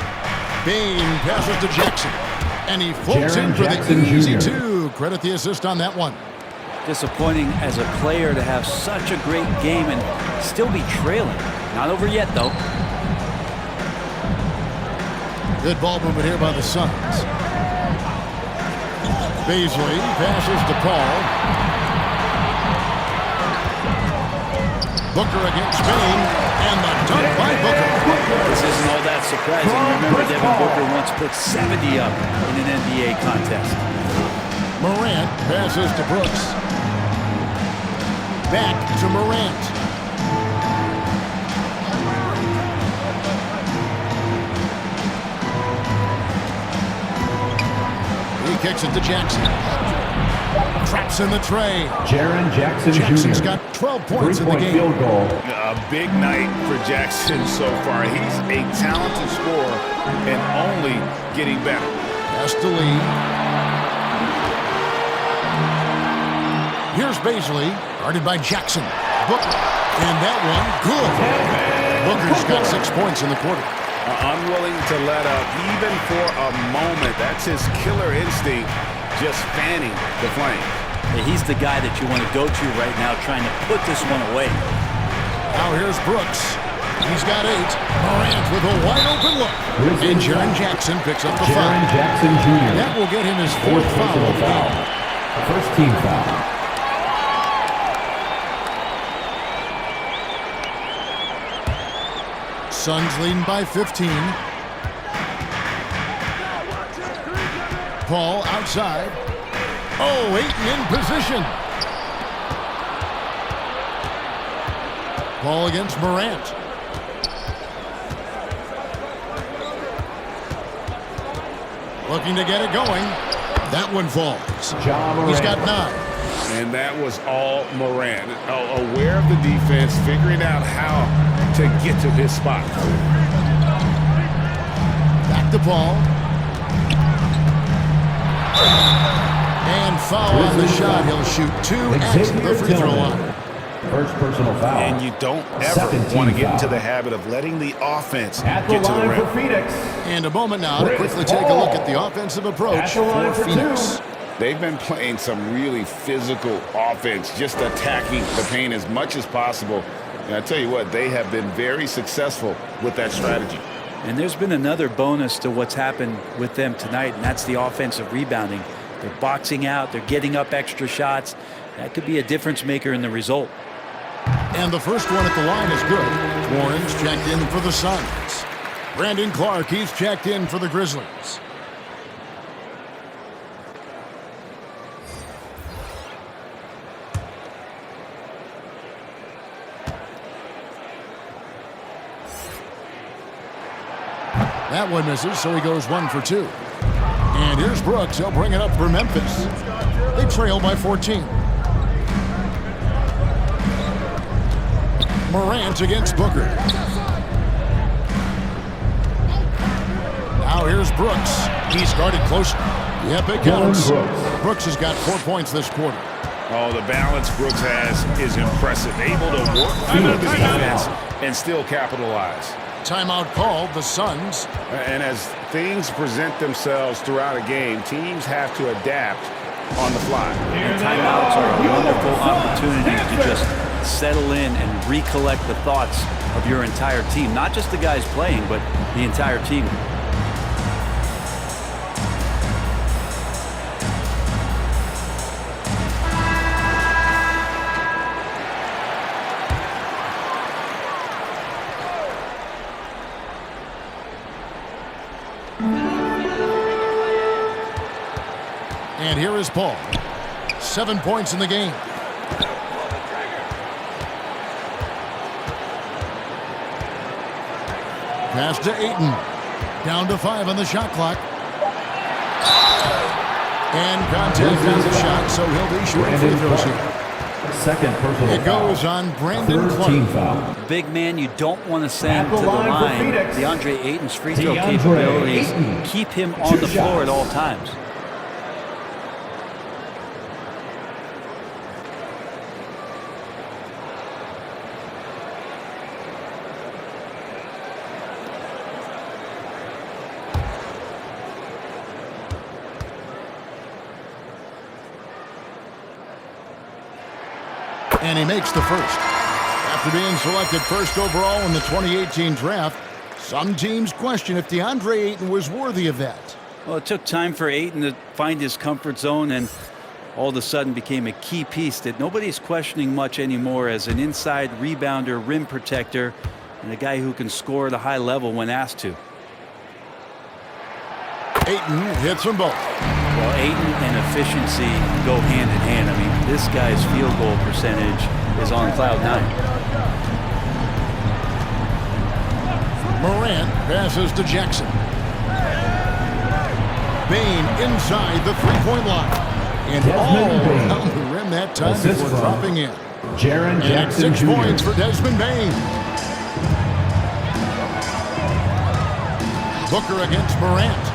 Payne passes to Jackson. And he floats in for Jackson the easy Jr. 2. Credit the assist on that one. Disappointing as a player to have such a great game and still be trailing. Not over yet, though. Good ball movement here by the Suns. Beasley passes to Paul. Booker against Bain, and the dunk by Booker. This isn't all that surprising. Remember, Devin Booker once put 70 up in an NBA contest. Morant passes to Brooks. Back to Morant. He kicks it to Jackson. Traps in the tray. Jaren Jackson Jackson's Jr. got 12 points in the game. Field goal. A big night for Jackson so far. He's a talented scorer and only getting better. Pass to Lee. Here's Beasley, guarded by Jackson. Booker, and that one, good. Booker's got 6 points in the quarter. Unwilling to let up even for a moment. That's his killer instinct, just fanning the flame. He's the guy that you want to go to right now, trying to put this one away. Now here's Brooks. He's got 8. Morant with a wide open look. And Jaren Jackson picks up the foul. Jaren Jackson Jr. That will get him his 4th foul of the game. First team foul. Suns leading by 15. Paul outside. Oh, Ayton in position. Paul against Morant. Looking to get it going. That one falls. He's got 9. And that was all Morant. Aware of the defense, figuring out how to get to his spot. Back to Paul. And foul on the shot. He'll shoot 2 at the free throw line. First personal foul. And you don't ever want to get into the habit of letting the offense get to the rim. Phoenix. And a moment now to quickly take a look at the offensive approach for Phoenix. They've been playing some really physical offense, just attacking the paint as much as possible. And I tell you what, they have been very successful with that strategy. And there's been another bonus to what's happened with them tonight, and that's the offensive rebounding. They're boxing out. They're getting up extra shots. That could be a difference maker in the result. And the first one at the line is good. Warren's checked in for the Suns. Brandon Clark, he's checked in for the Grizzlies. That one misses, so he goes 1 for 2. And here's Brooks. He'll bring it up for Memphis. They trail by 14. Morant against Booker. Now here's Brooks. He's guarded close. Yep, it counts. Brooks has got 4 points this quarter. Oh, the balance Brooks has is impressive. Able to work through the defense and still capitalize. Timeout called, the Suns. And as things present themselves throughout a game, teams have to adapt on the fly. And timeouts are a wonderful opportunity to just settle in and recollect the thoughts of your entire team. Not just the guys playing, but the entire team. And here is Paul. 7 points in the game. Pass to Ayton. Down to 5 on the shot clock. And contact on the shot, so he'll be shooting free throws here. Second personal It goes on Brandon Clark. Big man you don't want to send to the line. DeAndre Ayton's free throw capabilities keep him on the floor at all times. And he makes the first. After being selected first overall in the 2018 draft, Some teams question if DeAndre Ayton was worthy of that. Well, it took time for Ayton to find his comfort zone and all of a sudden became a key piece that nobody's questioning much anymore as an inside rebounder, rim protector, and a guy who can score at a high level when asked to. Ayton hits them both. Well, Ayton and efficiency go hand in hand. I mean, this guy's field goal percentage is on cloud 9. Morant passes to Jackson. Bane inside the three-point line. And all down the rim that time before dropping in. Jaren Jackson 6 points for Desmond Bane. Booker against Morant.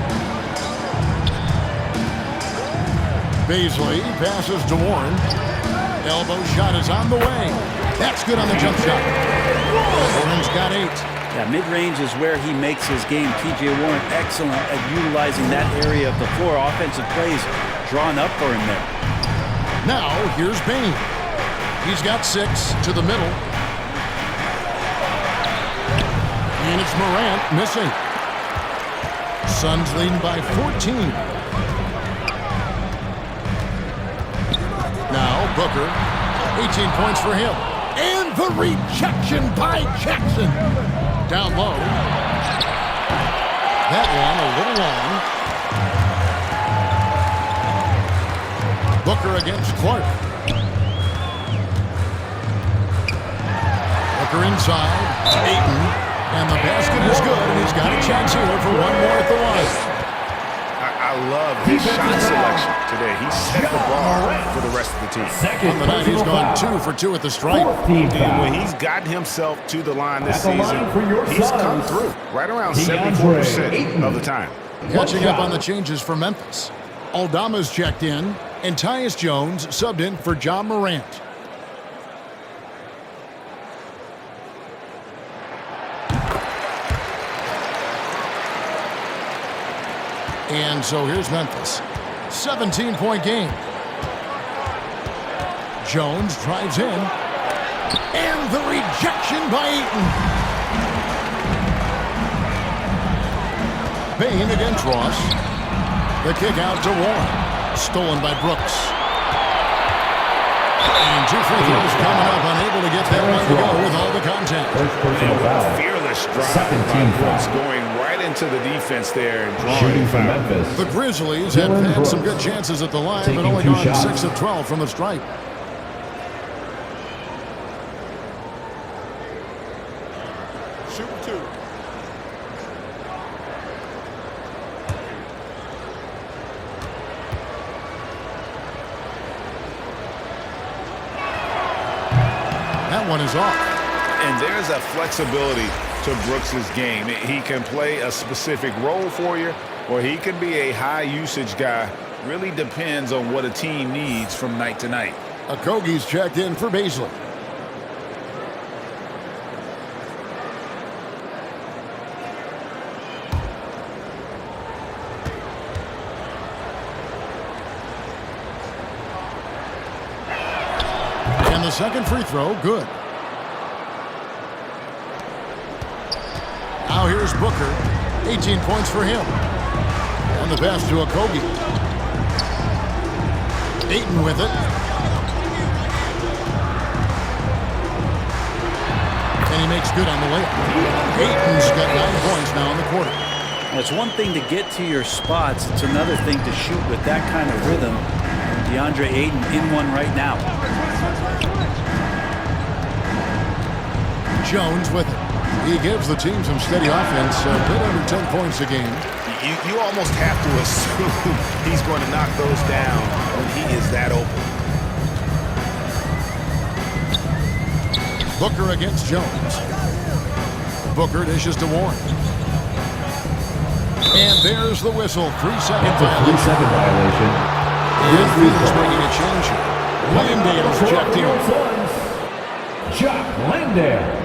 Baisley passes to Warren. Elbow shot is on the way. That's good on the jump shot. Warren's got 8. Yeah, mid-range is where he makes his game. T.J. Warren excellent at utilizing that area of the floor. Offensive plays drawn up for him there. Now, here's Bane. He's got 6 to the middle. And it's Morant missing. Suns leading by 14. Now, Booker. 18 points for him. And the rejection by Jackson. Down low. That one a little long. Booker against Clark. Booker inside. Ayton. And the basket is good, and he's got a chance here for one more at the line. I love his shot selection today. He set the bar for the rest of the team. On the night, he's gone 2 for 2 at the stripe. And when he's gotten himself to the line this season, he's come through right around 74% of the time. Catching up on the changes for Memphis. Aldama's checked in, and Tyus Jones subbed in for John Morant. And so here's Memphis. 17-point game. Jones drives in. And the rejection by Ayton. Bane against Ross. The kick out to Warren. Stolen by Brooks. And 2 free throws coming up. Unable to get that one to go with all the contact. Fearless drive by Brooks going right into the defense there and drawing foul. The Grizzlies have had some good chances at the line, but only gone 6 of 12 from the stripe. Shoot 2. That one is off. And there's a flexibility to Brooks' game. He can play a specific role for you, or he can be a high-usage guy. Really depends on what a team needs from night to night. Okogie's checked in for Baisley. And the second free throw, good. Now here's Booker. 18 points for him. And the pass to Okogie. Ayton with it. And he makes good on the layup. Ayton's got 9 points now in the quarter. Well, it's one thing to get to your spots. It's another thing to shoot with that kind of rhythm. DeAndre Ayton in one right now. Jones with it. He gives the team some steady offense, a bit under 10 points a game. You almost have to assume he's going to knock those down when he is that open. Booker against Jones. Booker dishes to Warren. And there's the whistle. 3-second violation. 3-second violation. And Phoenix making a change here. Landale's checked in. Jock Landale.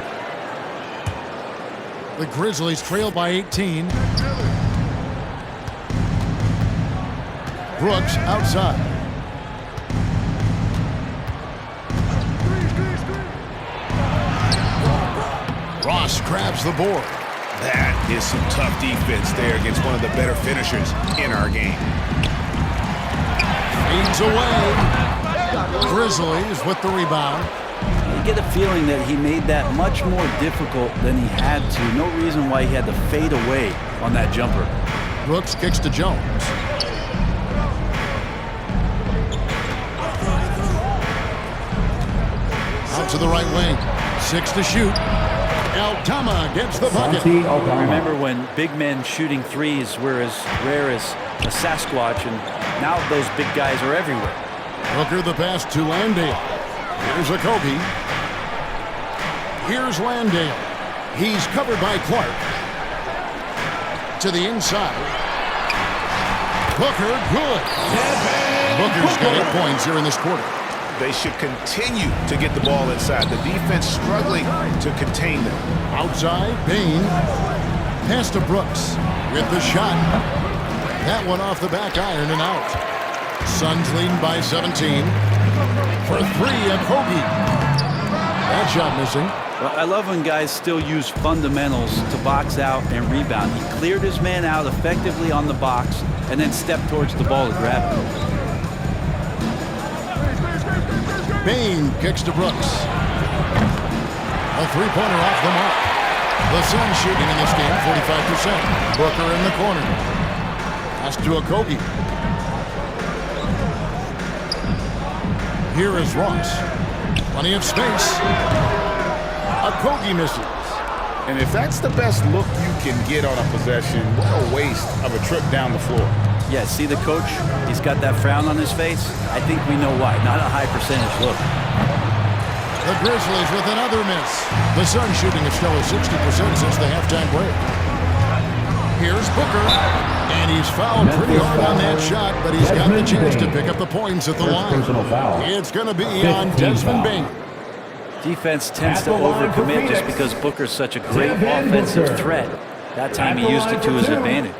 The Grizzlies trail by 18. Brooks outside. Ross grabs the board. That is some tough defense there against one of the better finishers in our game. Feeds away. Grizzlies with the rebound. You get a feeling that he made that much more difficult than he had to. No reason why he had to fade away on that jumper. Brooks kicks to Jones. Out to the right wing. 6 to shoot. Altama gets the bucket. Remember when big men shooting threes were as rare as a Sasquatch, and now those big guys are everywhere. Booker the pass to Landale. Here's Okogie. Here's Landale. He's covered by Clark. To the inside. Booker, good. Booker's got 8 points here in this quarter. They should continue to get the ball inside. The defense struggling to contain them. Outside, Bain. Pass to Brooks with the shot. That one off the back iron and out. Suns leading by 17. For 3, Okogie. That shot missing. Well, I love when guys still use fundamentals to box out and rebound. He cleared his man out effectively on the box and then stepped towards the ball to grab it. Bain kicks to Brooks. A three-pointer off the mark. The Suns shooting in this game 45%. Booker in the corner. Pass to Okogie. Here is Ross. Plenty of space. Okogie misses. And if that's the best look you can get on a possession, what a waste of a trip down the floor. Yeah, see the coach? He's got that frown on his face. I think we know why. Not a high percentage look. The Grizzlies with another miss. The Suns shooting a stellar 60% since the halftime break. Here's Booker. And he's fouled pretty hard on that shot, but he's got the chance to pick up the points at the line. It's going to be on Desmond Bain. Defense tends to overcommit just because Booker's such a great offensive threat. That time he used it to his advantage.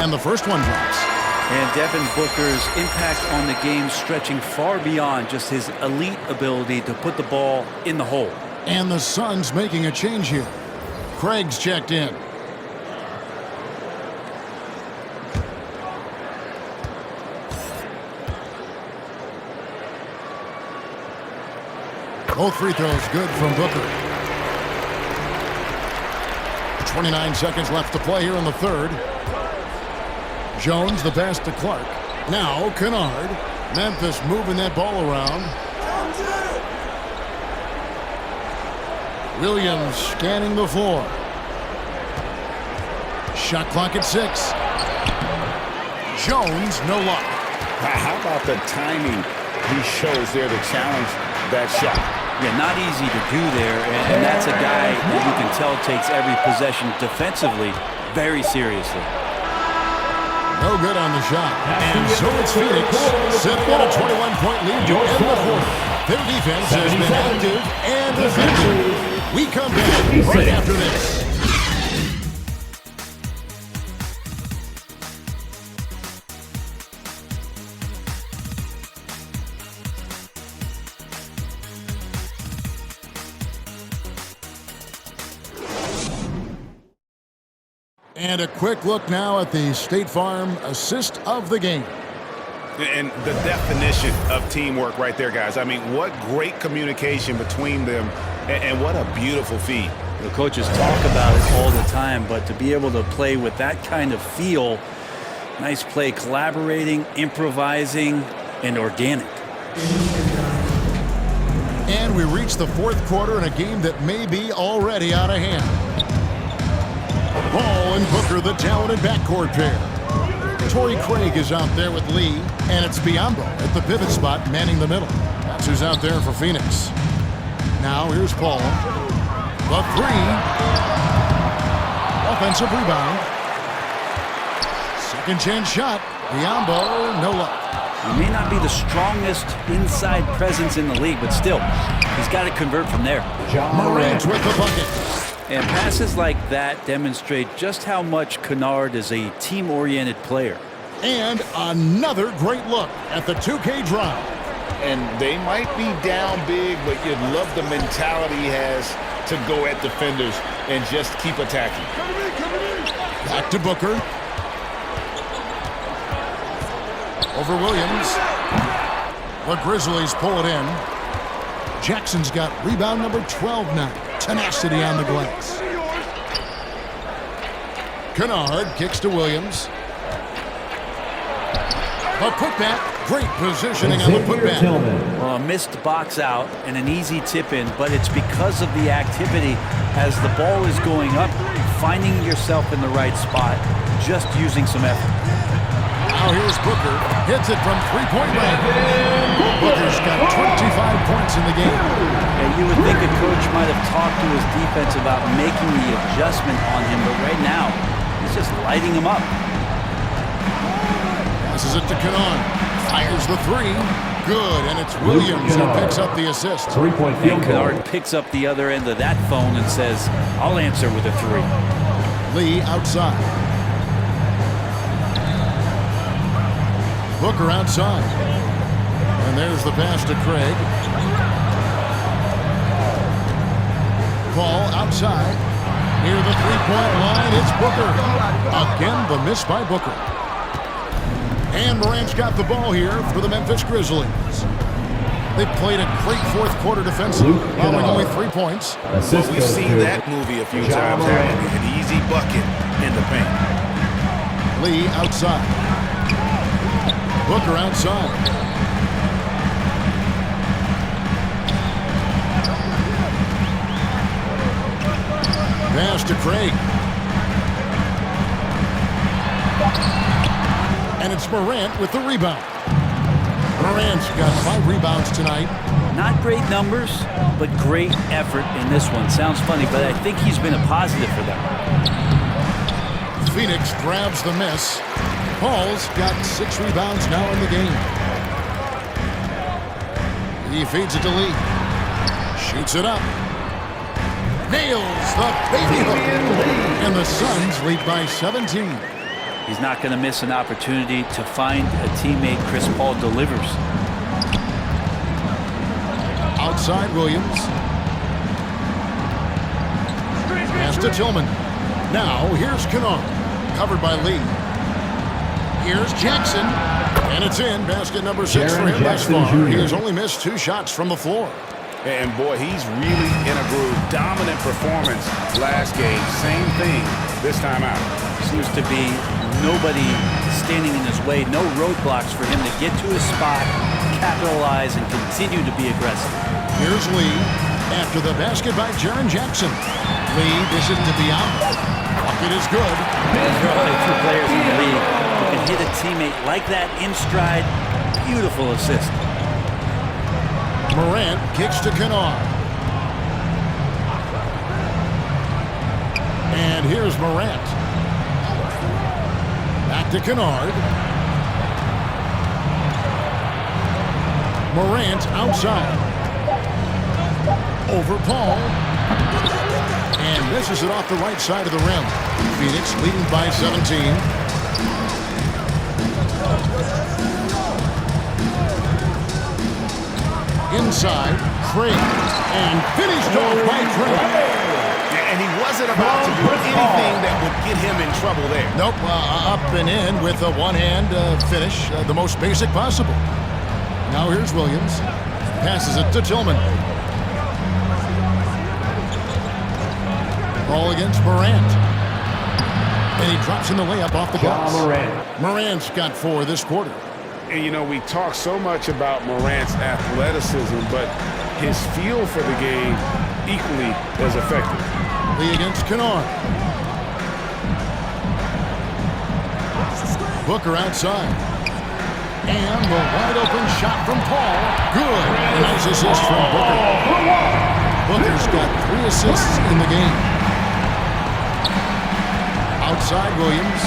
And the first one drops. And Devin Booker's impact on the game stretching far beyond just his elite ability to put the ball in the hole. And the Suns making a change here. Craig's checked in. Both free throws good from Booker. 29 seconds left to play here in the third. Jones the pass to Clark. Now Kennard. Memphis moving that ball around. Williams scanning the floor. Shot clock at 6. Jones, no luck. How about the timing he shows there to challenge that shot? Yeah, not easy to do there, and that's a guy that you can tell takes every possession defensively very seriously. No good on the shot. And so it's Phoenix sitting at a 21-point lead to end the fourth. Their defense has been active and effective. We come back right after this. And a quick look now at the State Farm assist of the game. And the definition of teamwork right there, guys. I mean, what great communication between them, and what a beautiful feed. The coaches talk about it all the time, but to be able to play with that kind of feel, nice play, collaborating, improvising, and organic. And we reach the fourth quarter in a game that may be already out of hand. Ball and Booker, the talented backcourt pair. Torrey Craig is out there with Lee, and it's Biyombo at the pivot spot manning the middle. That's who's out there for Phoenix. Now here's Paul. The three. Offensive rebound. Second chance shot. Biyombo, no luck. He may not be the strongest inside presence in the league, but still, he's got to convert from there. Morant with the bucket. And passes like that demonstrate just how much Kennard is a team-oriented player. And another great look at the 2K drive. And they might be down big, but you'd love the mentality he has to go at defenders and just keep attacking. Back to Booker. Over Williams. The Grizzlies pull it in. Jackson's got rebound number 12 now. Tenacity on the glass. Kennard kicks to Williams. A putback. Great positioning on the putback. Well, a missed box out and an easy tip in, but it's because of the activity as the ball is going up, finding yourself in the right spot, just using some effort. Now here's Booker. Hits it from three-point range. Booker's got 25 points in the game. Yeah, you would think a coach might have talked to his defense about making the adjustment on him, but right now, he's just lighting him up. Passes it to Kennard. Fires the three. Good, and it's Williams who picks up the assist. And Kennard picks up the other end of that phone and says, I'll answer with a three. Lee outside. Booker outside. And there's the pass to Craig. Paul outside. Near the three-point line, it's Booker. Again, the miss by Booker. And Morant's got the ball here for the Memphis Grizzlies. They played a great fourth quarter defensively, allowing only 3 points. Well, we've seen that movie a few times, having an easy bucket in the paint. Lee outside. Booker outside. Pass to Craig. And it's Morant with the rebound. Morant's got 5 rebounds tonight. Not great numbers, but great effort in this one. Sounds funny, but I think he's been a positive for them. Phoenix grabs the miss. Paul's got 6 rebounds now in the game. He feeds it to Lee. Shoots it up. Nails the baby hook. And the Suns lead by 17. He's not going to miss an opportunity to find a teammate. Chris Paul delivers. Outside Williams. Pass to Tillman. Now here's Kennard. Covered by Lee. Here's Jackson. And it's in. Basket number 6 for him thus far. He has only missed 2 shots from the floor. And boy, he's really in a groove. Dominant performance last game. Same thing this time out. Seems to be nobody standing in his way. No roadblocks for him to get to his spot, capitalize, and continue to be aggressive. Here's Lee after the basket by Jaren Jackson. Lee dishes to Dion. Bucket is good. There are only 2 players in the league who can hit a teammate like that in stride. Beautiful assist. Morant kicks to Kennard. And here's Morant. Back to Kennard. Morant outside. Over Paul. And misses it off the right side of the rim. Phoenix leading by 17. Inside, Craig. And finished off by Craig. And he wasn't about to do anything that would get him in trouble there. Nope, up and in with a one-hand finish, the most basic possible. Now here's Williams. Passes it to Tillman. Ball against Morant. And he drops in the layup off the glass. Morant's got 4 this quarter. And, you know, we talk so much about Morant's athleticism, but his feel for the game equally as effective. Lee against Kennard. Booker outside. And the wide open shot from Paul. Good. A nice assist from Booker. Booker's got 3 assists in the game. Outside Williams.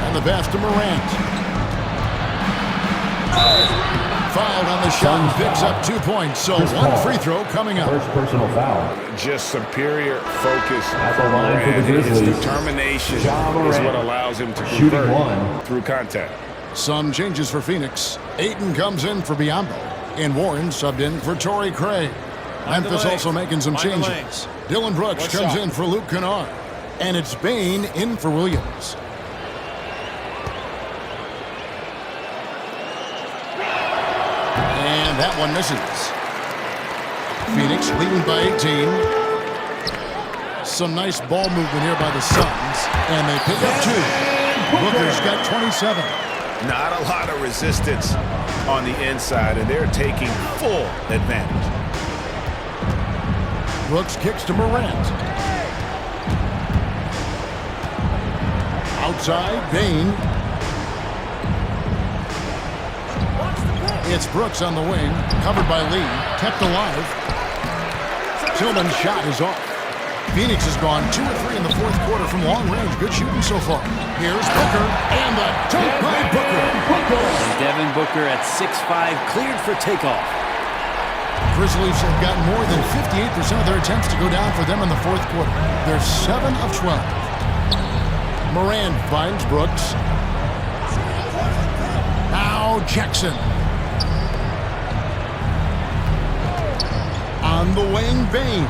And the pass to Morant. fouled on the shot and picks up 2 points. So one free throw coming up. First personal foul. Just superior focus At the from line for the Morant. His Grizzlies, determination is Morant. what allows him to Shooting convert one. through contact. Some changes for Phoenix. Ayton comes in for Biyombo, and Warren subbed in for Torrey Craig. Memphis also making some changes. Dylan Brooks comes in for Luke Kennard, and it's Bain in for Williams. And that one misses. Phoenix leading by 18. Some nice ball movement here by the Suns, and they pick up 2. Booker's got 27. Not a lot of resistance on the inside, and they're taking full advantage. Brooks kicks to Morant. Outside, Bain. It's Brooks on the wing, covered by Lee, kept alive. Tillman's shot is off. Phoenix has gone 2 or 3 in the fourth quarter from long range. Good shooting so far. Here's Booker, and the dunk by Booker. And Devin Booker at 6'5", cleared for takeoff. Grizzlies have gotten more than 58% of their attempts to go down for them in the fourth quarter. They're 7 of 12. Morant finds Brooks. Now Jackson. On the wing, Bain.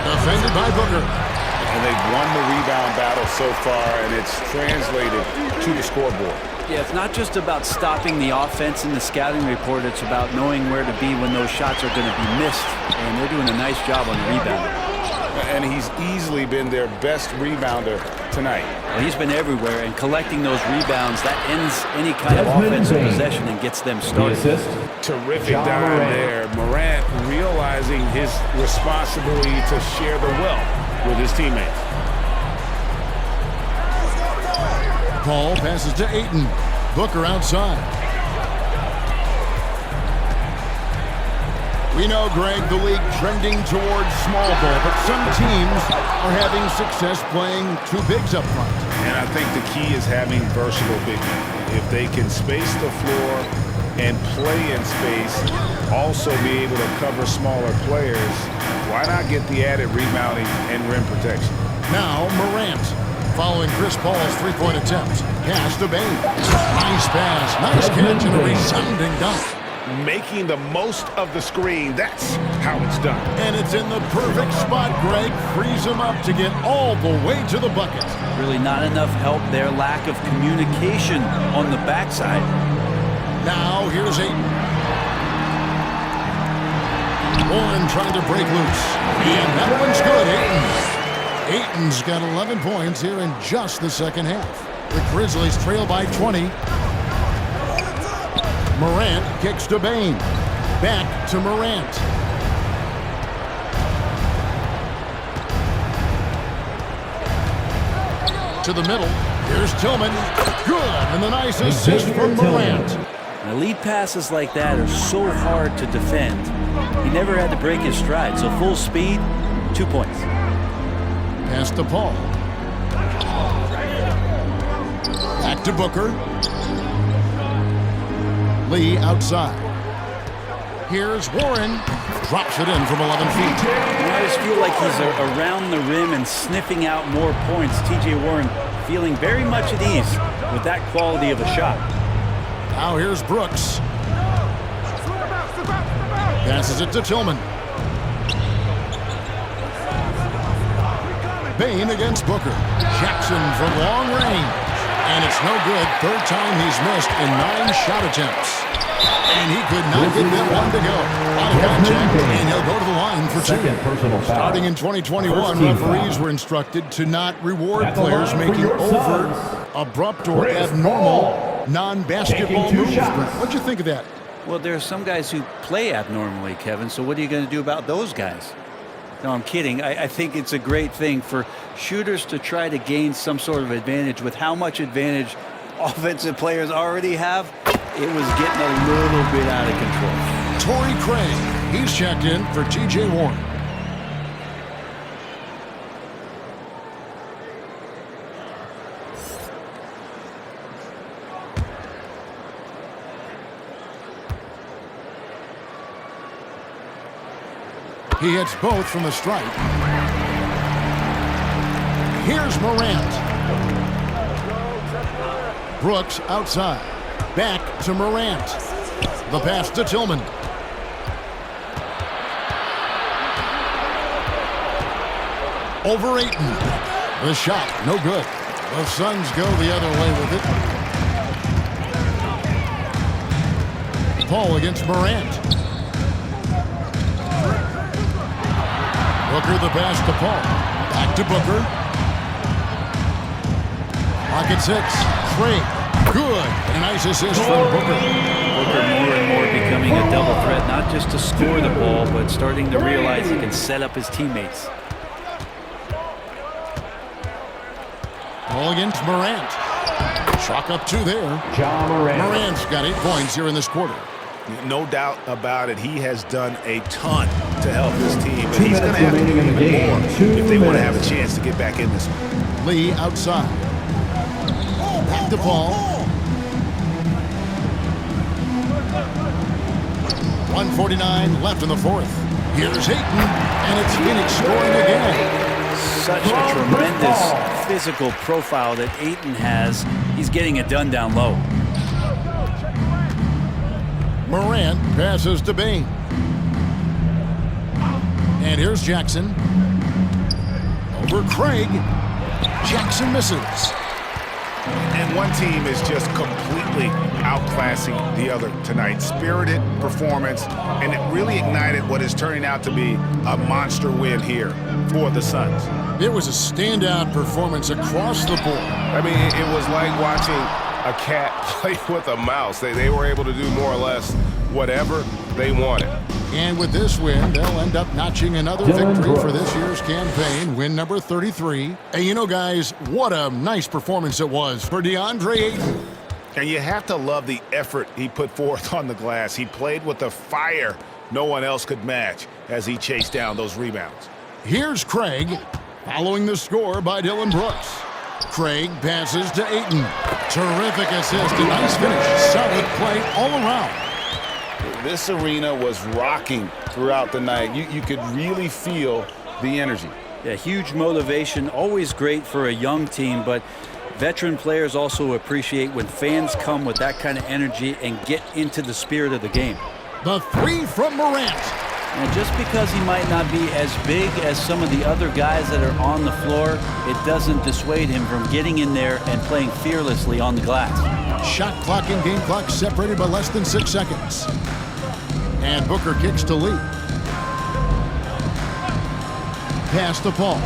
Defended by Booker. And they've won the rebound battle so far, and it's translated to the scoreboard. Yeah, it's not just about stopping the offense in the scouting report. It's about knowing where to be when those shots are going to be missed. And they're doing a nice job on the rebound. And he's easily been their best rebounder tonight. Well, he's been everywhere, and collecting those rebounds, that ends any kind of offensive possession and gets them started. Terrific dime there. Morant realizing his responsibility to share the wealth with his teammates. Paul passes to Ayton. Booker outside. We know, Greg, the league trending towards small ball, but some teams are having success playing 2 bigs up front. And I think the key is having versatile big men. If they can space the floor and play in space, also be able to cover smaller players, why not get the added rebounding and rim protection? Now Morant, following Chris Paul's 3-point attempt. Pass to Bain. Nice pass, nice catch, and a resounding dunk. Making the most of the screen, that's how it's done. And it's in the perfect spot, Greg. Frees him up to get all the way to the bucket. Really not enough help there. Lack of communication on the backside. Now here's Ayton. Warren trying to break loose. And that one's good, Ayton. Ayton's got 11 points here in just the second half. The Grizzlies trail by 20. Morant kicks to Bain. Back to Morant. To the middle. Here's Tillman. Good. And the nice assist from Morant. Now, lead passes like that are so hard to defend. He never had to break his stride. So full speed, 2 points. Pass to Paul. Back to Booker. Lee outside. Here's Warren. Drops it in from 11 feet. I just feel like he's around the rim and sniffing out more points. T.J. Warren feeling very much at ease with that quality of a shot. Now here's Brooks. Passes it to Tillman. Bain against Booker. Jackson from long range. And it's no good. 3rd time he's missed in 9 shot attempts. And he could not get that one to go. Out of contact, and he'll go to the line for 2. Starting in 2021, referees were instructed to not reward players making overt, abrupt, or abnormal non-basketball moves. What'd you think of that? Well, there are some guys who play abnormally, Kevin, so what are you going to do about those guys? No, I'm kidding. I think it's a great thing for shooters to try to gain some sort of advantage. With how much advantage offensive players already have, it was getting a little bit out of control. Torrey Craig, he's checked in for T.J. Warren. He hits both from the stripe. Here's Morant. Brooks outside. Back to Morant. The pass to Tillman. Over Ayton. The shot, no good. The Suns go the other way with it. Paul against Morant. Booker the pass to Paul. Back to Booker. Pocket 6. Craig. Good. A nice assist from Booker. Booker more and more becoming a double threat, not just to score the ball, but starting to realize he can set up his teammates. Paul against Morant. Chalk up 2 there. Morant's got 8 points here in this quarter. No doubt about it. He has done a ton to help his team, but he's going to have to do even more if they want to have a chance to get back in this one. Lee outside. Back to Paul. 1:49 left in the fourth. Here's Ayton, and it's Phoenix scoring again. Such a tremendous physical profile that Ayton has. He's getting it done down low. Morant passes to Bain. And here's Jackson. Over Craig. Jackson misses. And one team is just completely outclassing the other tonight. Spirited performance, and it really ignited what is turning out to be a monster win here for the Suns. It was a standout performance across the board. I mean, it was like watching a cat play with a mouse. They were able to do more or less whatever they wanted. And with this win, they'll end up notching another victory for this year's campaign, win number 33. And you know, guys, what a nice performance it was for DeAndre Ayton. And you have to love the effort he put forth on the glass. He played with a fire no one else could match as he chased down those rebounds. Here's Craig, following the score by Dylan Brooks. Craig passes to Ayton. Terrific assist, a nice finish. Solid play all around. This arena was rocking throughout the night. You could really feel the energy. Yeah, huge motivation, always great for a young team, but veteran players also appreciate when fans come with that kind of energy and get into the spirit of the game. The 3 from Morant. And just because he might not be as big as some of the other guys that are on the floor, it doesn't dissuade him from getting in there and playing fearlessly on the glass. Shot clock and game clock separated by less than 6 seconds. And Booker kicks to Lee. Pass to Paul.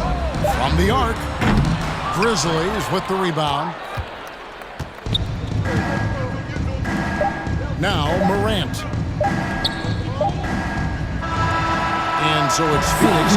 From the arc. Grizzlies with the rebound. Now Morant. And so it's Phoenix